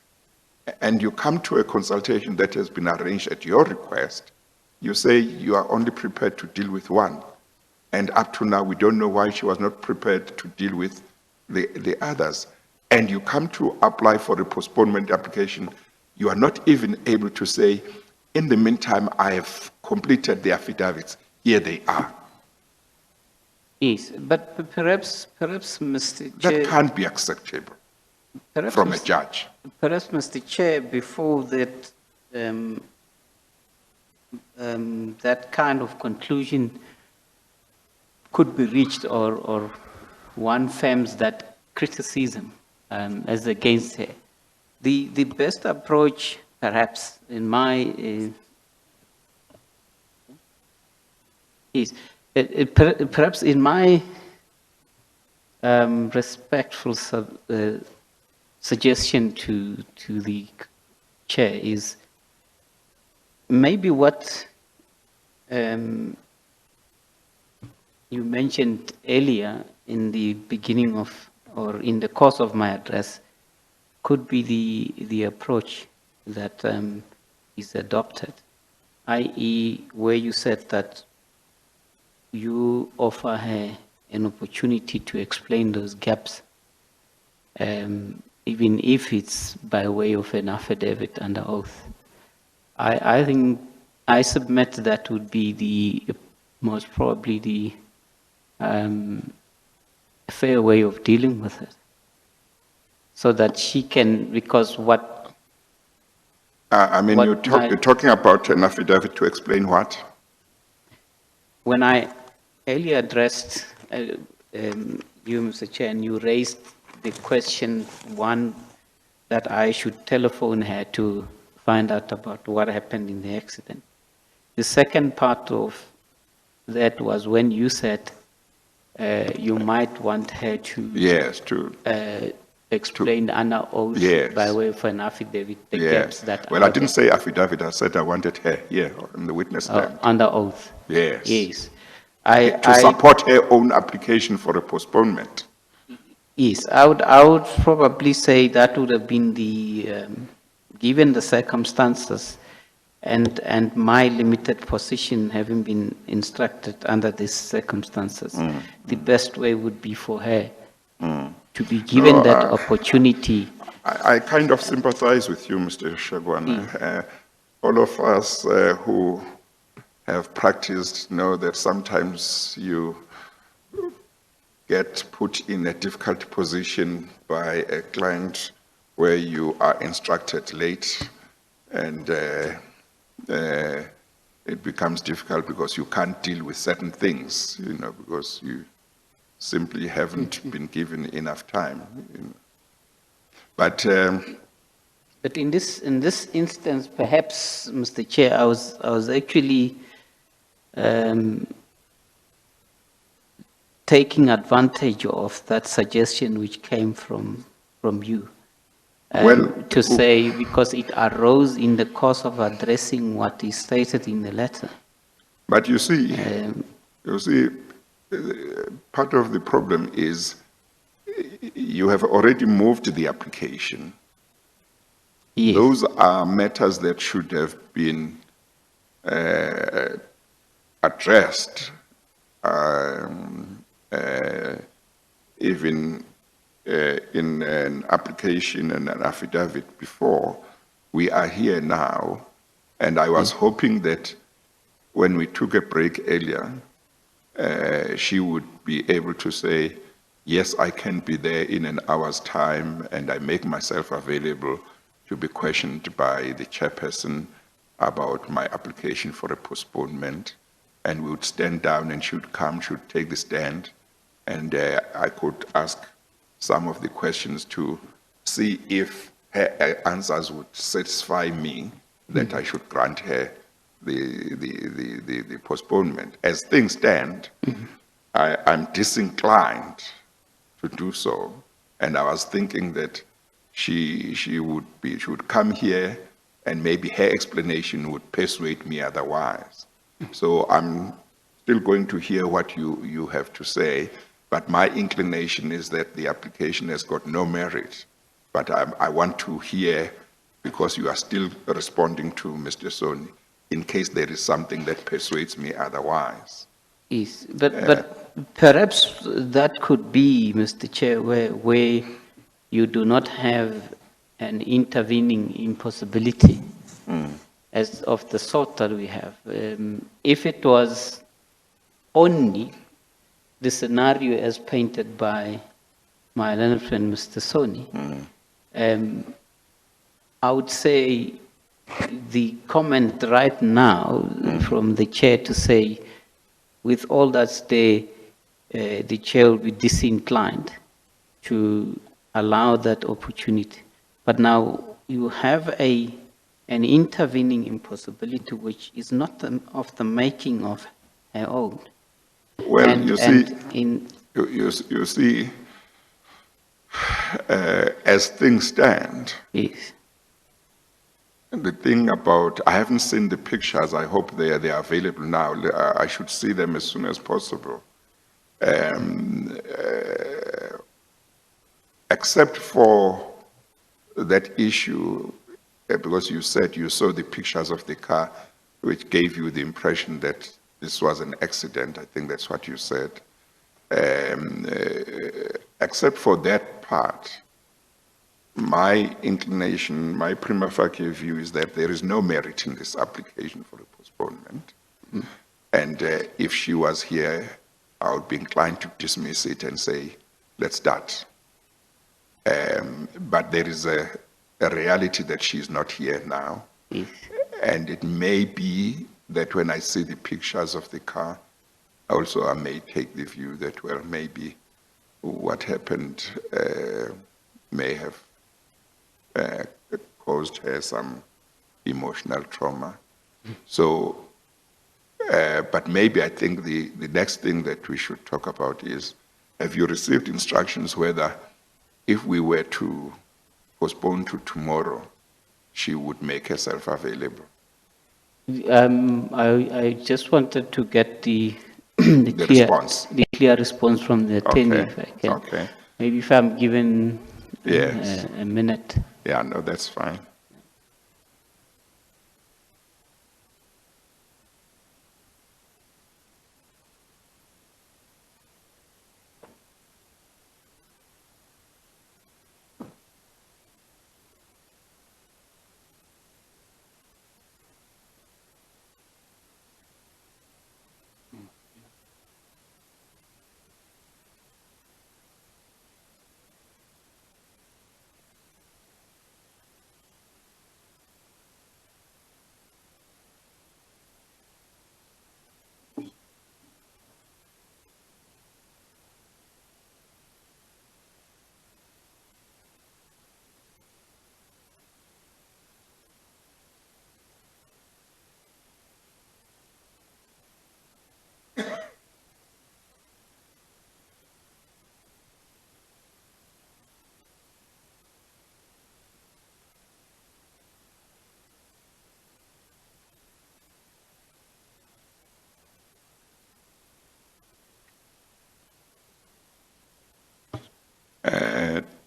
and you come to a consultation that has been arranged at your request. You say you are only prepared to deal with 1. And up to now, we don't know why she was not prepared to deal with the others. And you come to apply for a postponement application. You are not even able to say, in the meantime, I have completed the affidavits. Here they are. Yes, but perhaps, Mr. Chair. That can't be acceptable Perhaps, from a judge. Perhaps, Mr. Chair, before that, that kind of conclusion could be reached, or one firms that criticism as against her, the best approach perhaps in my yes, perhaps in my respectful suggestion to the chair is maybe what you mentioned earlier in the beginning of or in the course of my address could be the approach that is adopted, i.e., where you said that you offer her an opportunity to explain those gaps, even if it's by way of an affidavit under oath. I think I submit that would be the most probably the fair way of dealing with it, so that she can, because what I mean, What you're talking about an affidavit to explain what? when I earlier addressed you, Mr. Chair, and you raised the question, one, that I should telephone her to find out about what happened in the accident. The second part of that was when you said you might want her to Yes, explain under oath Yes. by way of an affidavit the yes. gaps that Well, are I didn't say affidavit. I said I wanted her here on the witness stand. under oath. Yes. Yes. To support her own application for a postponement. Yes, I would probably say that would have been the, given the circumstances and my limited position having been instructed under these circumstances, the best way would be for her to be given that opportunity. I kind of sympathize with you, Mr. Shagwana. All of us who have practiced know that sometimes you get put in a difficult position by a client where you are instructed late and it becomes difficult because you can't deal with certain things, because you simply haven't been given enough time. But in this instance, perhaps, Mr. Chair, I was actually taking advantage of that suggestion which came from you. To say, because it arose in the course of addressing what is stated in the letter. But you see, part of the problem is you have already moved the application. Yes. Those are matters that should have been addressed even in an application and an affidavit before. We are here now, and I was hoping that when we took a break earlier, she would be able to say, yes, I can be there in an hour's time, and I make myself available to be questioned by the chairperson about my application for a postponement. And we would stand down and she would come, she would take the stand, and I could ask some of the questions to see if her answers would satisfy me that I should grant her the postponement. As things stand, I'm disinclined to do so, and I was thinking that she would come here, and maybe her explanation would persuade me otherwise. So I'm still going to hear what you have to say, but my inclination is that the application has got no merit. But I want to hear, because you are still responding to Mr. Soni, in case there is something that persuades me otherwise. Yes, but perhaps that could be, Mr. Chair, where you do not have an intervening impossibility as of the sort that we have. If it was only the scenario as painted by my learned friend, Mr. Soni, I would say the comment right now from the chair to say, with all that's there, the chair will be disinclined to allow that opportunity. But now you have a an intervening impossibility which is not of the making of her own. Well, you see, in you see, as things stand, yes, the thing about, I haven't seen the pictures, I hope they are available now. I should see them as soon as possible. Except for that issue, because you said you saw the pictures of the car, which gave you the impression that this was an accident. I think that's what you said. Except for that part, my inclination, my prima facie view is that there is no merit in this application for a postponement. And if she was here, I would be inclined to dismiss it and say, let's start. But there is a reality that she's not here now. yes. And it may be that when I see the pictures of the car, also I may take the view that, well, maybe what happened may have caused her some emotional trauma. So, but maybe I think the next thing that we should talk about is, have you received instructions whether if we were to postpone to tomorrow, she would make herself available? I just wanted to get the the response. the clear response from the attorney, Okay, if I can. okay. Maybe if I'm given Yes. a minute. Yeah, no, that's fine.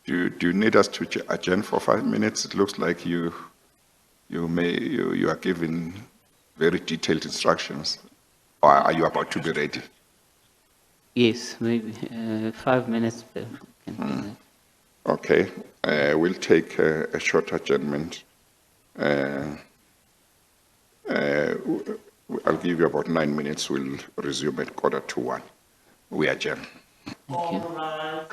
Do you need us to adjourn for 5 minutes? It looks like you are given very detailed instructions. Or are you about to be ready? Yes, maybe 5 minutes. We can do that. Okay, we'll take a short adjournment. Uh, I'll give you about 9 minutes. We'll resume at 1:45. We adjourn. All rise.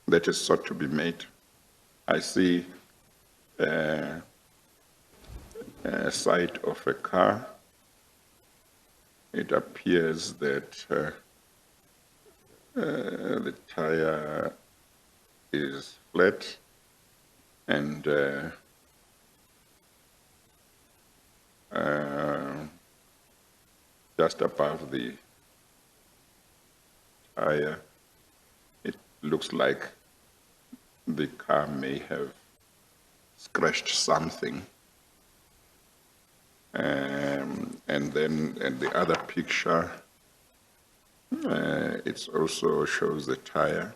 that is sought to be made. I see a side of a car. It appears that the tire is flat and just above the tire, it looks like the car may have scratched something. And then in the other picture, it also shows the tire.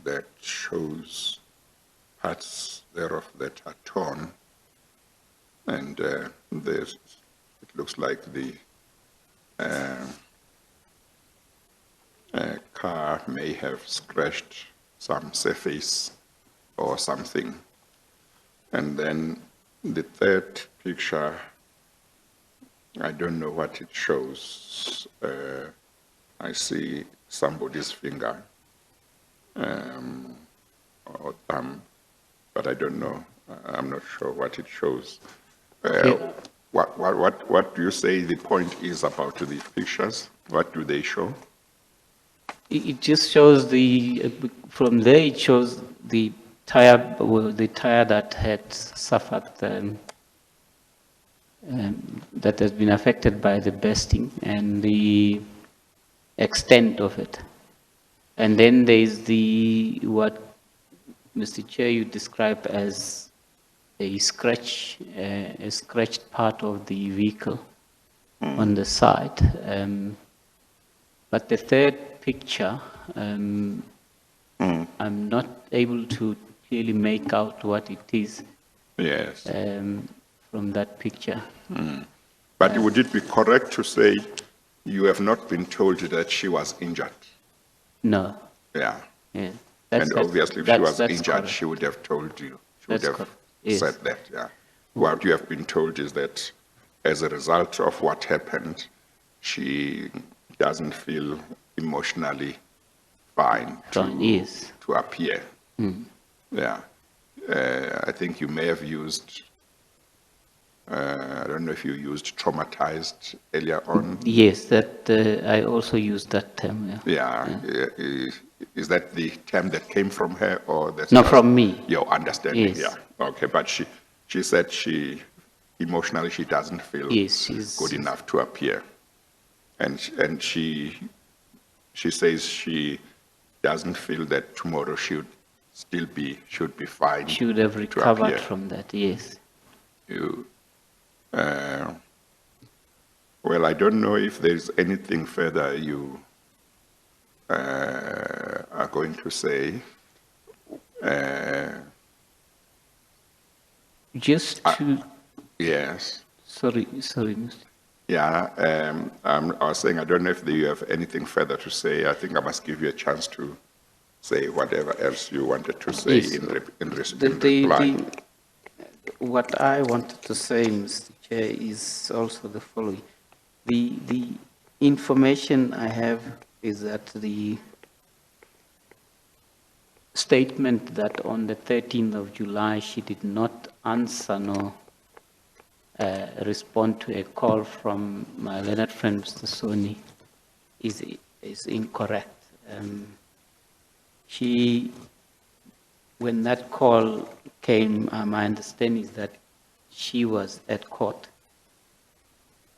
That shows parts thereof that are torn, and it looks like the car may have scratched some surface or something. And then the third picture, I don't know what it shows. I see somebody's finger or thumb, but I don't know. I'm not sure what it shows. Okay. What do you say the point is about the pictures? What do they show? It just shows from there it shows the tire that had suffered, that has been affected by the bursting and the extent of it. And then there is what Mr. Chair you describe as a scratched part of the vehicle on the side. But the third picture, I'm not able to clearly make out what it is Yes. from that picture. But would it be correct to say you have not been told that she was injured? No. Yeah. Yeah. And obviously, if she was that's injured, correct. she would have told you. She would That's have correct. Yes. said that, yeah. What you have been told is that as a result of what happened, she doesn't feel emotionally fine Yes. to appear. Yeah. I think you may have used, I don't know if you used traumatized earlier on. Yes, that I also used that term. Yeah. Yeah. Is that the term that came from her, or that's No, just from me. your understanding? Yes. Yeah. Okay, but she said emotionally she doesn't feel Yes, she's good enough to appear, and she says she doesn't feel that tomorrow should be fine. She would have to recovered appear. from that. Yes. Well, I don't know if there's anything further you are going to say. Just to. Yes. Sorry, Mr. Yeah, I was saying I don't know if you have anything further to say. I think I must give you a chance to say whatever else you wanted to say Yes. in The- reply. what I wanted to say, Mr. Chair, is also the following. The information I have is that the statement that on the 13th of July she did not answer nor respond to a call from my learned friend, Mr. Soni, is incorrect. When that call came, my understanding is that she was at court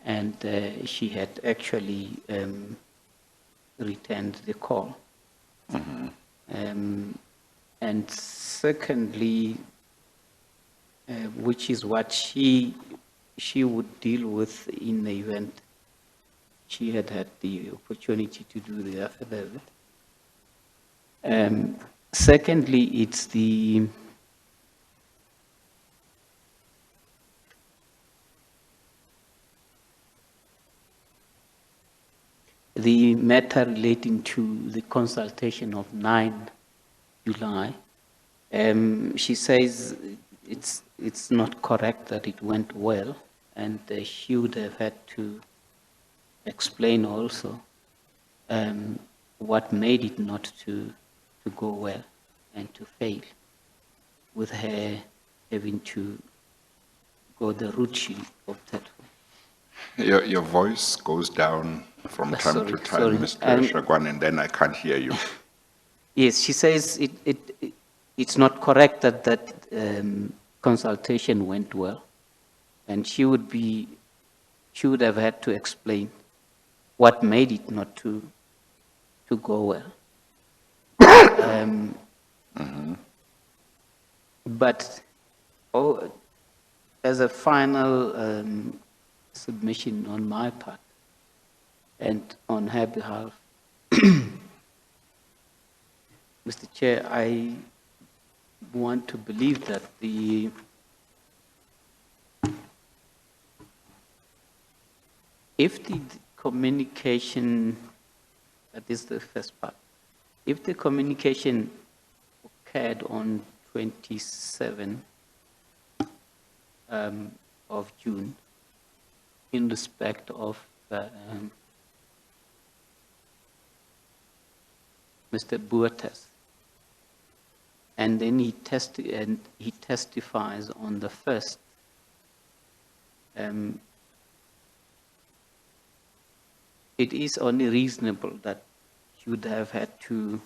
and she had actually returned the call. And secondly, which is what she would deal with in the event she had had the opportunity to do the affidavit. Secondly, it's the matter relating to the consultation of 9 July. She says it's not correct that it went well, and she would have had to explain also what made it not to go well and to fail, with her having to go the route she opted for. Your voice goes down from time to time, Sorry. Mr. Shagwan, and then I can't hear you. Yes, she says it's not correct that consultation went well, and she would have had to explain what made it not to go well. But as a final submission on my part and on her behalf, Mr. Chair, I want to believe that if the communication, that is the first part, if the communication occurred on 27 of June in respect of Mr. Buertes, and then he testifies on the 1st, it is only reasonable that he would have had to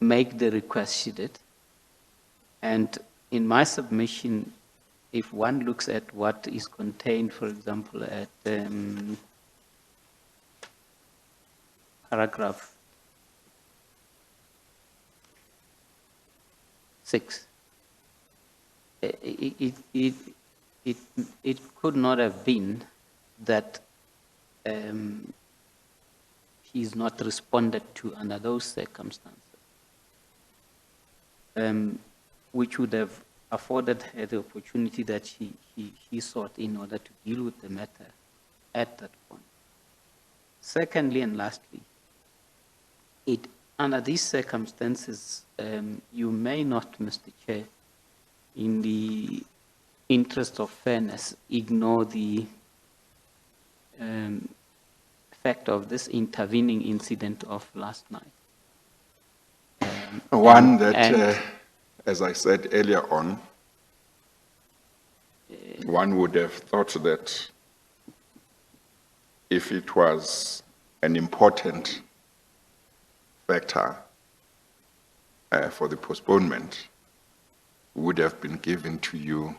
make the request she did. And in my submission, if one looks at what is contained, for example, at paragraph 6, it could not have been that he is not responded to under those circumstances, which would have afforded her the opportunity that he sought in order to deal with the matter at that point. Secondly and lastly, under these circumstances, you may not, Mr. Chair, in the interest of fairness, ignore the fact of this intervening incident of last night. One that, as I said earlier on, one would have thought that if it was an important factor for the postponement, would have been given to you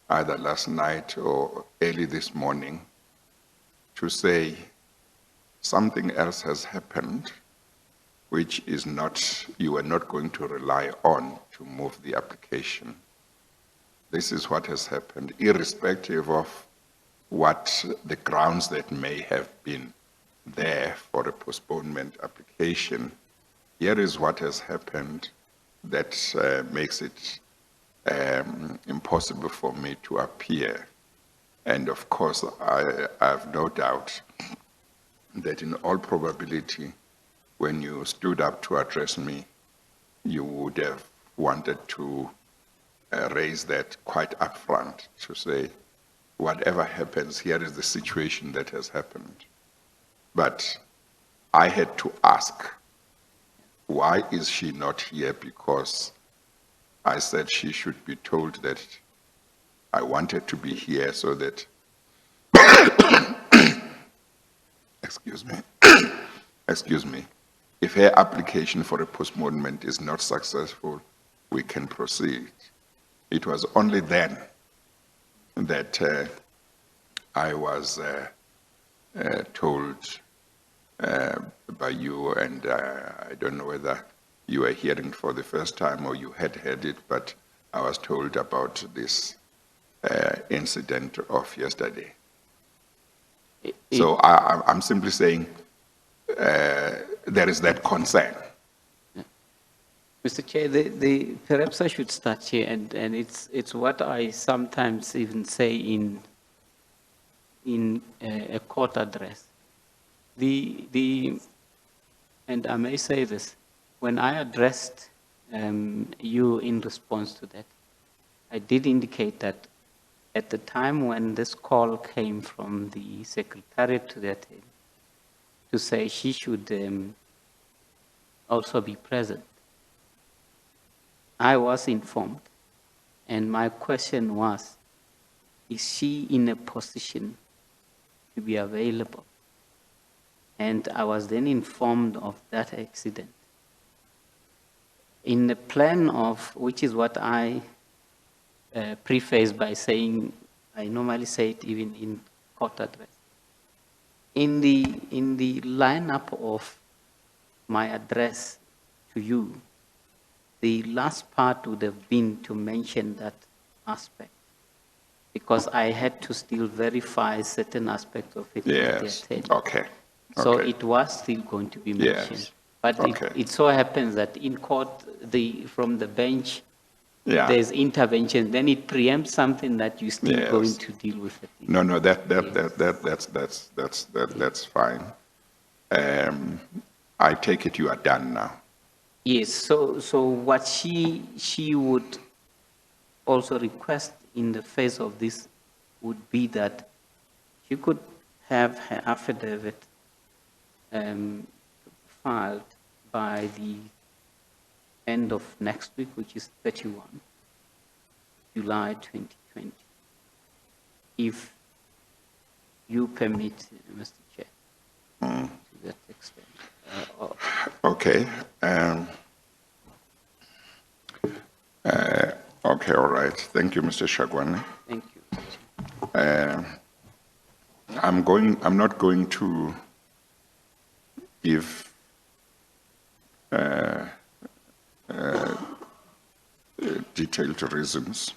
either last night or early this morning to say something else has happened which is not, you are not going to rely on to move the application. This is what has happened, irrespective of what the grounds that may have been there for a postponement application. Here is what has happened that makes it impossible for me to appear. And of course, I have no doubt that in all probability, when you stood up to address me, you would have wanted to raise that quite upfront to say, whatever happens, here is the situation that has happened. But I had to ask, why is she not here? Because I said she should be told that I wanted to be here so that, excuse me, if her application for a postponement is not successful, we can proceed. It was only then that I was told by you, and I don't know whether you were hearing for the first time or you had heard it, but I was told about this incident of yesterday. So I'm simply saying there is that concern. Mr. Chair, perhaps I should start here, and it's what I sometimes even say in a court address. And I may say this, when I addressed you in response to that, I did indicate that at the time when this call came from the secretariat to say she should also be present, I was informed, and my question was, is she in a position to be available? And I was then informed of that accident. In the plan of, which is what I preface by saying, I normally say it even in court address. In the lineup of my address to you, the last part would have been to mention that aspect, because I had to still verify certain aspects of it. Yes, okay. So Okay. it was still going to be mentioned. Yes. But Okay. it so happens that in court, from the bench, Yeah. there's intervention, then it preempts something that you're still Yes. going to deal with it. No, Yes. that's fine. I take it you are done now. Yes, so what she would also request in the face of this would be that she could have her affidavit filed by the end of next week, which is 31 July 2020, if you permit, Mr. Chair, to that extent. Okay. Okay, all right. Thank you, Mr. Shagwane. Thank you. I'm not going to give detailed reasons,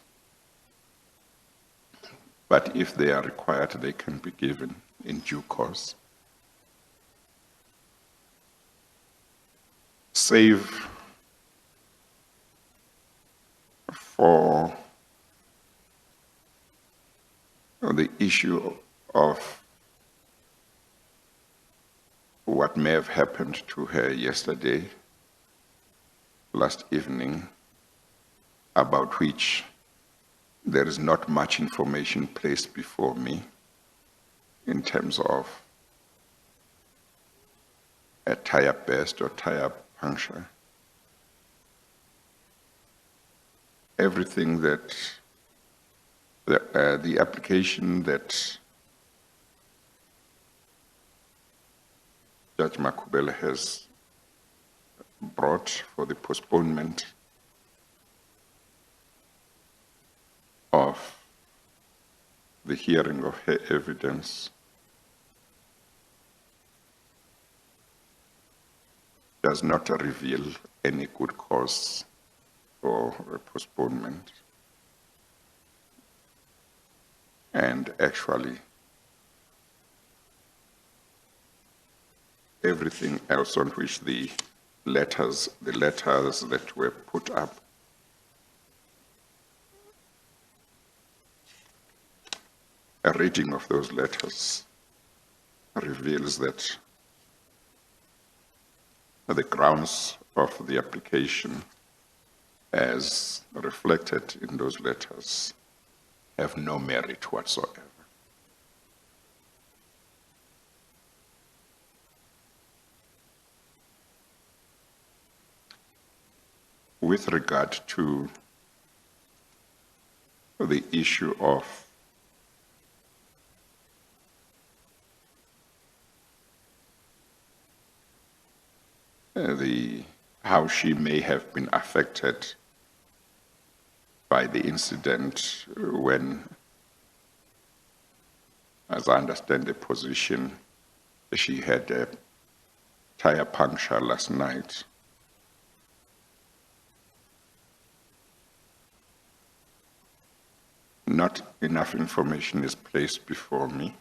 but if they are required, they can be given in due course. Save for the issue of what may have happened to her yesterday, last evening, about which there is not much information placed before me in terms of a tire burst or tire puncture. Everything that the application that Judge Makhubele has brought for the postponement of the hearing of her evidence does not reveal any good cause for a postponement. And actually, everything else on which the letters that were put up a reading of those letters reveals that the grounds of the application as reflected in those letters have no merit whatsoever. With regard to the issue of how she may have been affected by the incident when, as I understand the position, she had a tire puncture last night. Not enough information is placed before me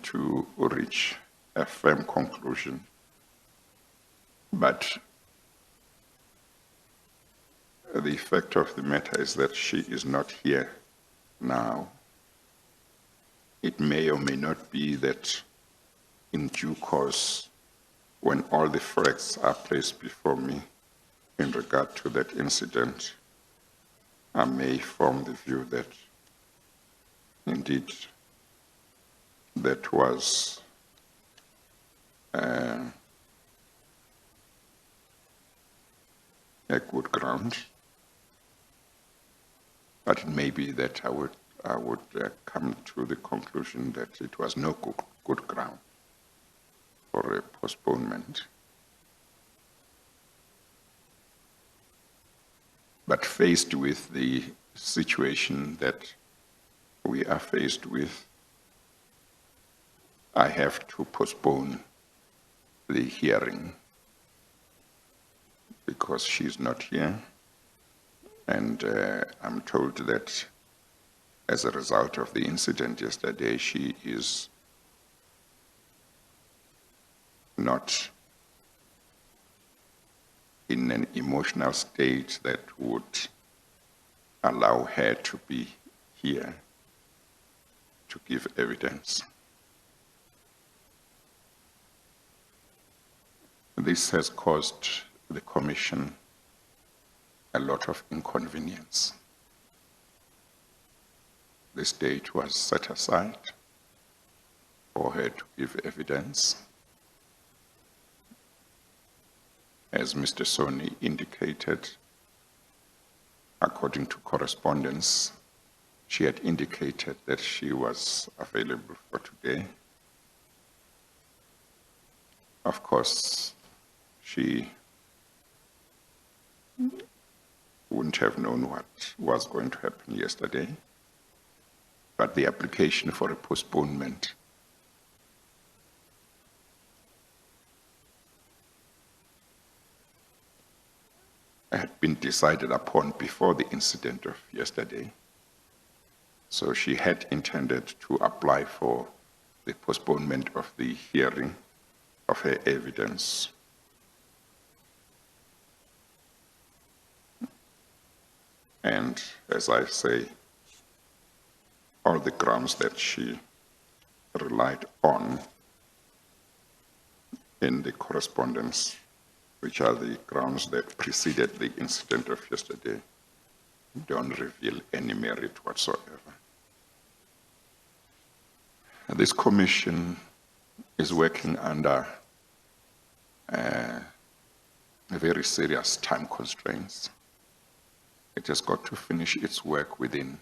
to reach a firm conclusion, but the fact of the matter is that she is not here now. It may or may not be that in due course, when all the facts are placed before me in regard to that incident, I may form the view that indeed that was a good ground, but it may be that I would come to the conclusion that it was no good ground for a postponement. But faced with the situation that we are faced with, I have to postpone the hearing because she's not here. And I'm told that as a result of the incident yesterday, she is not in an emotional state that would allow her to be here to give evidence. This has caused the Commission a lot of inconvenience. This date was set aside for her to give evidence. As Mr. Soni indicated, according to correspondence, she had indicated that she was available for today. Of course, she wouldn't have known what was going to happen yesterday, but the application for a postponement had been decided upon before the incident of yesterday. So she had intended to apply for the postponement of the hearing of her evidence. And as I say, all the grounds that she relied on in the correspondence, which are the grounds that preceded the incident of yesterday, don't reveal any merit whatsoever. This commission is working under very serious time constraints. It has got to finish its work within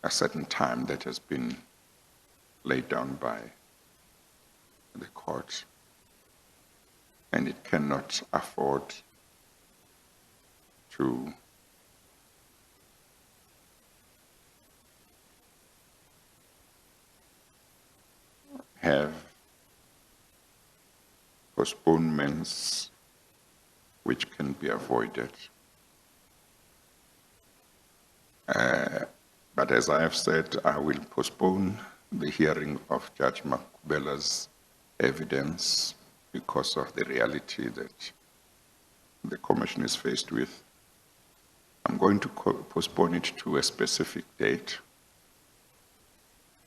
a certain time that has been laid down by the court, and it cannot afford to have postponements which can be avoided. But as I have said, I will postpone the hearing of Judge Makhubele's evidence because of the reality that the Commission is faced with. I'm going to postpone it to a specific date.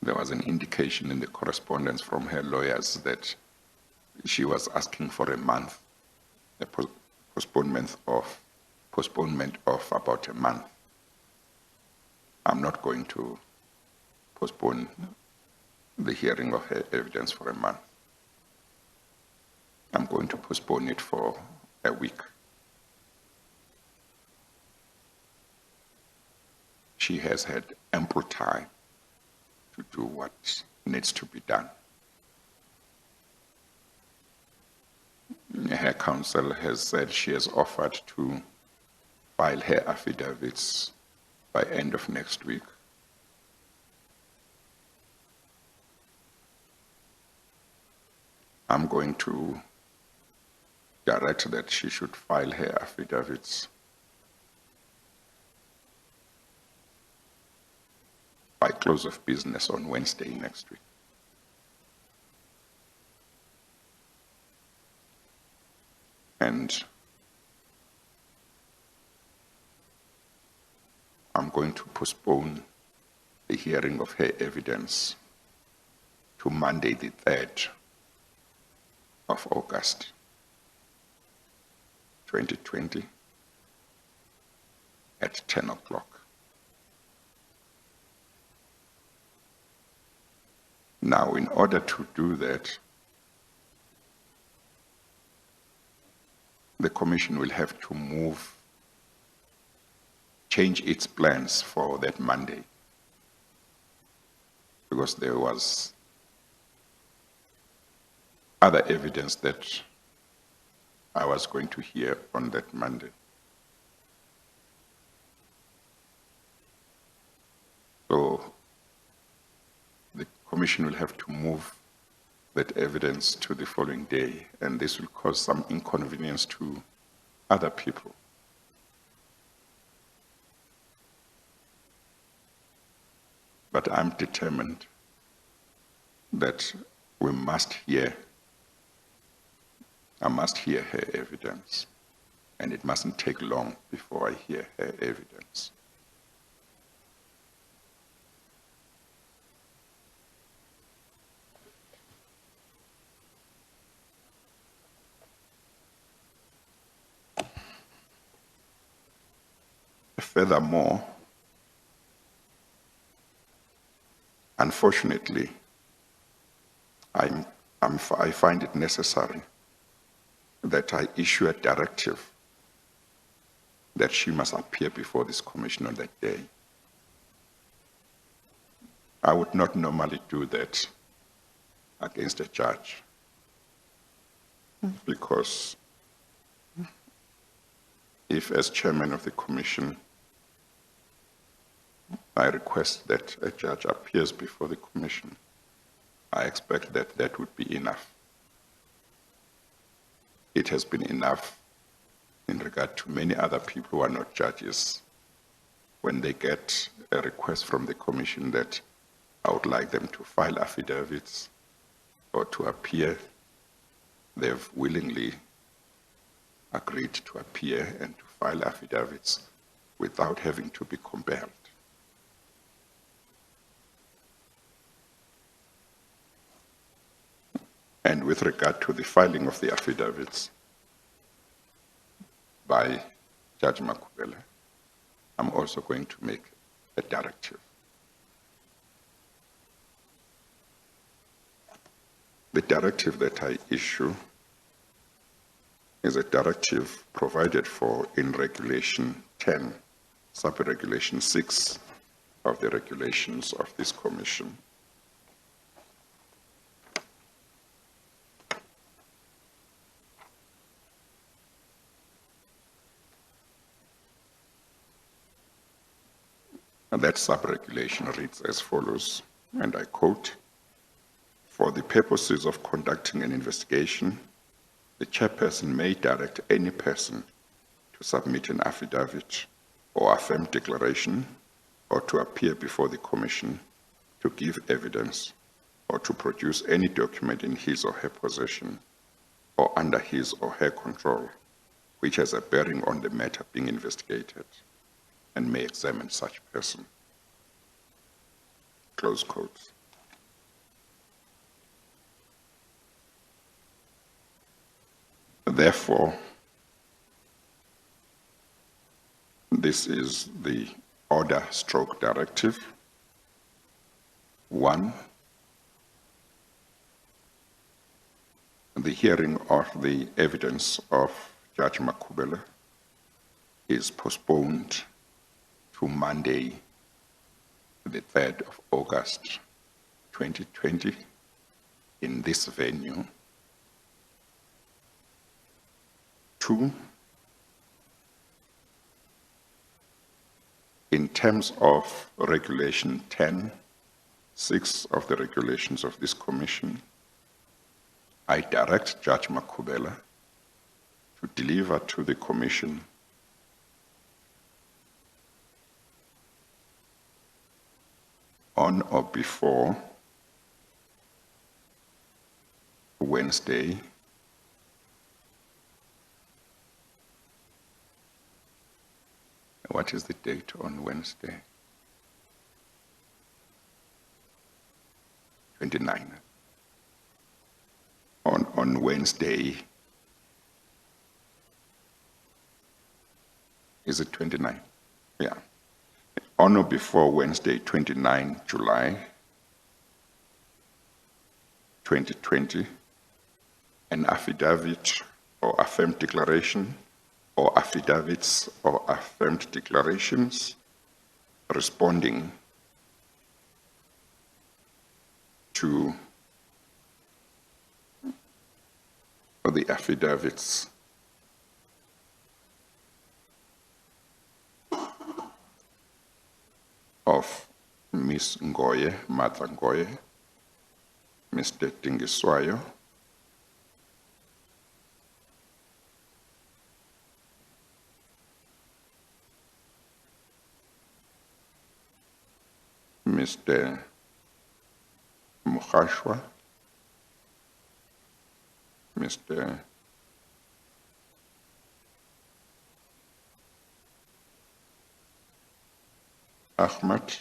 There was an indication in the correspondence from her lawyers that she was asking for a month, a postponement of about a month. I'm not going to postpone the hearing of her evidence for a month. I'm going to postpone it for a week. She has had ample time to do what needs to be done. Her counsel has said she has offered to file her affidavits by end of next week. I'm going to direct that she should file her affidavits by close of business on Wednesday next week. And I'm going to postpone the hearing of her evidence to Monday, the 3rd of August, 2020. at 10 o'clock. Now, in order to do that, the Commission will have to change its plans for that Monday, because there was other evidence that I was going to hear on that Monday. So the Commission will have to move that evidence to the following day, and this will cause some inconvenience to other people. But I'm determined that I must hear her evidence, and it mustn't take long before I hear her evidence. Furthermore, unfortunately, I find it necessary that I issue a directive that she must appear before this Commission on that day. I would not normally do that against a judge, because if, as chairman of the Commission, I request that a judge appears before the Commission, I expect that that would be enough. It has been enough in regard to many other people who are not judges. When they get a request from the Commission that I would like them to file affidavits or to appear, they've willingly agreed to appear and to file affidavits without having to be compelled. And with regard to the filing of the affidavits by Judge Makhubele, I'm also going to make a directive. The directive that I issue is a directive provided for in Regulation 10, Sub-Regulation 6 of the regulations of this Commission. And that sub-regulation reads as follows, and I quote, "For the purposes of conducting an investigation, the chairperson may direct any person to submit an affidavit or affirm declaration or to appear before the Commission to give evidence or to produce any document in his or her possession or under his or her control which has a bearing on the matter being investigated and may examine such person." Close quotes. Therefore, this is the order stroke directive. 1, the hearing of the evidence of Judge Makhubele is postponed to Monday, the 3rd of August, 2020, in this venue. 2, in terms of Regulation 10, 6 of the regulations of this Commission, I direct Judge Makhubele to deliver to the Commission on or before Wednesday, what is the date on Wednesday? 29. On Wednesday, is it 29? Yeah. On or before Wednesday, 29 July 2020, an affidavit or affirmed declaration or affidavits or affirmed declarations responding to the affidavits of Ms. Ngoye, Martha Ngoye, Mr. Tinswalo, Mr. Mukhashwa, Mr. Ahmad,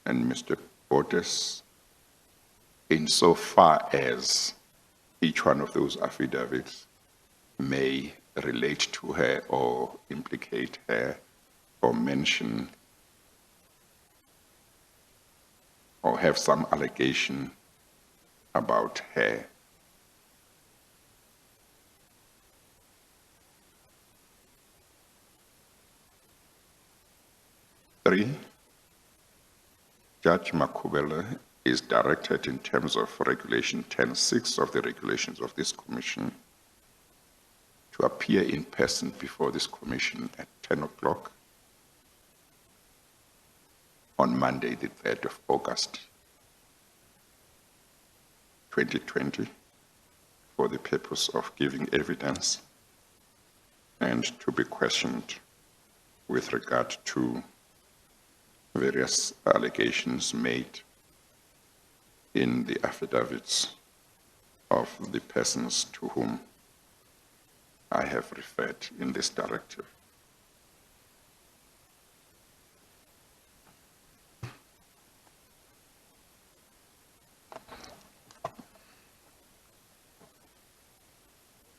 and Mr. Botes, insofar as each one of those affidavits may relate to her or implicate her or mention or have some allegation about her. Three, Judge Makhubele is directed in terms of Regulation 10.6 of the regulations of this commission to appear in person before this commission at 10 o'clock on Monday, the 3rd of August, 2020, for the purpose of giving evidence and to be questioned with regard to various allegations made in the affidavits of the persons to whom I have referred in this directive.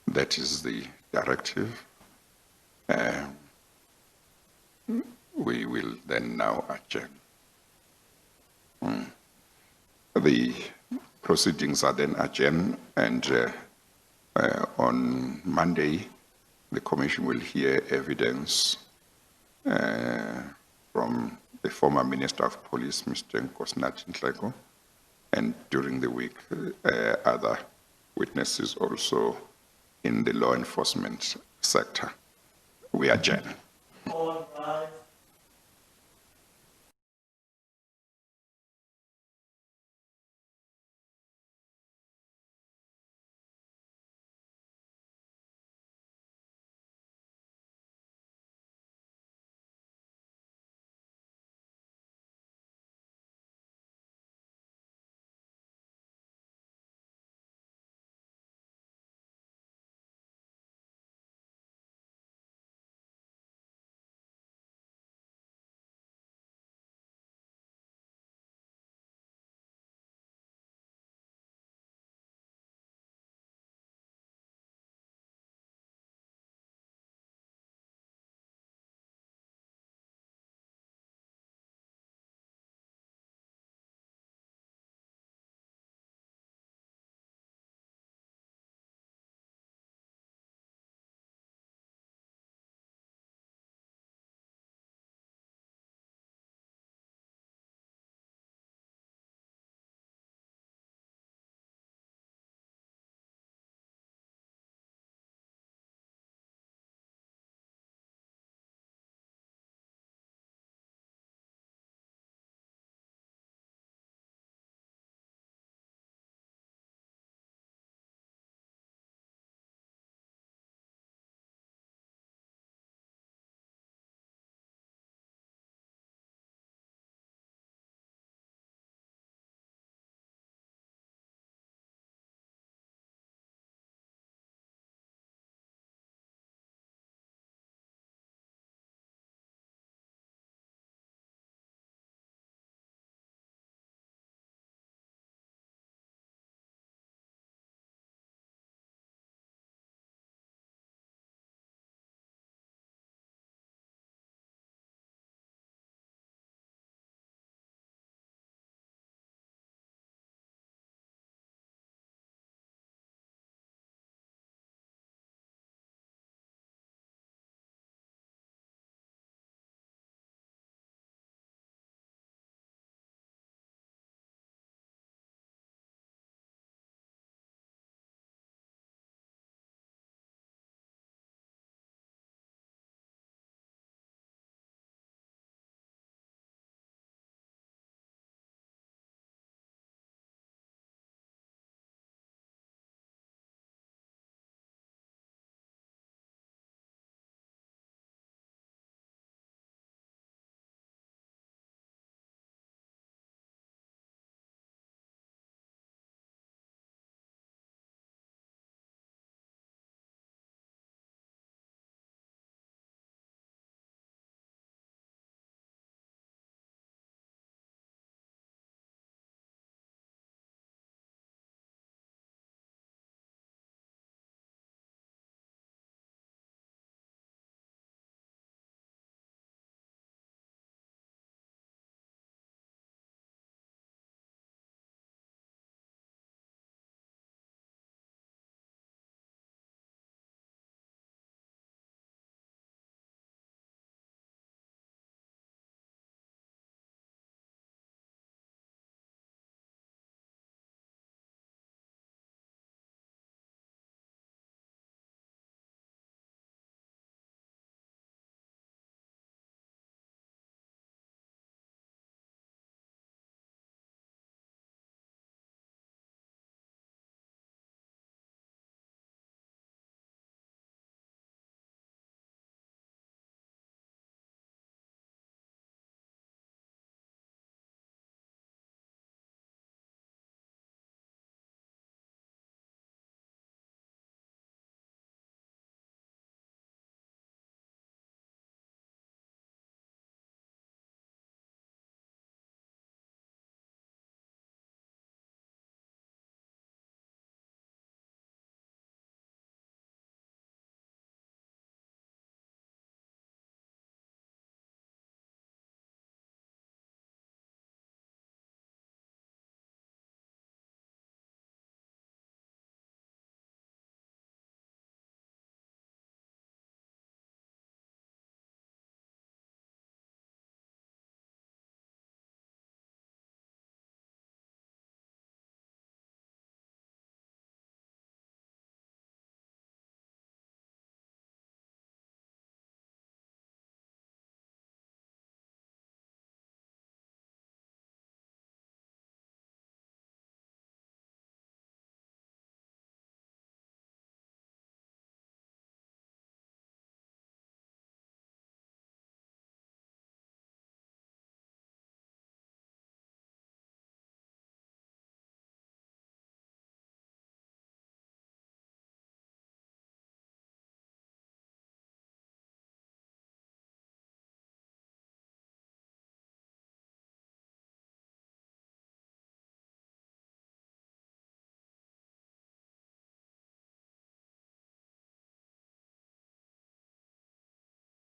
That is the directive. We will then now adjourn. The proceedings are then adjourned, and on Monday, the Commission will hear evidence from the former Minister of Police, Mr. Tinswalo, and during the week, other witnesses also in the law enforcement sector. We adjourn. All rise.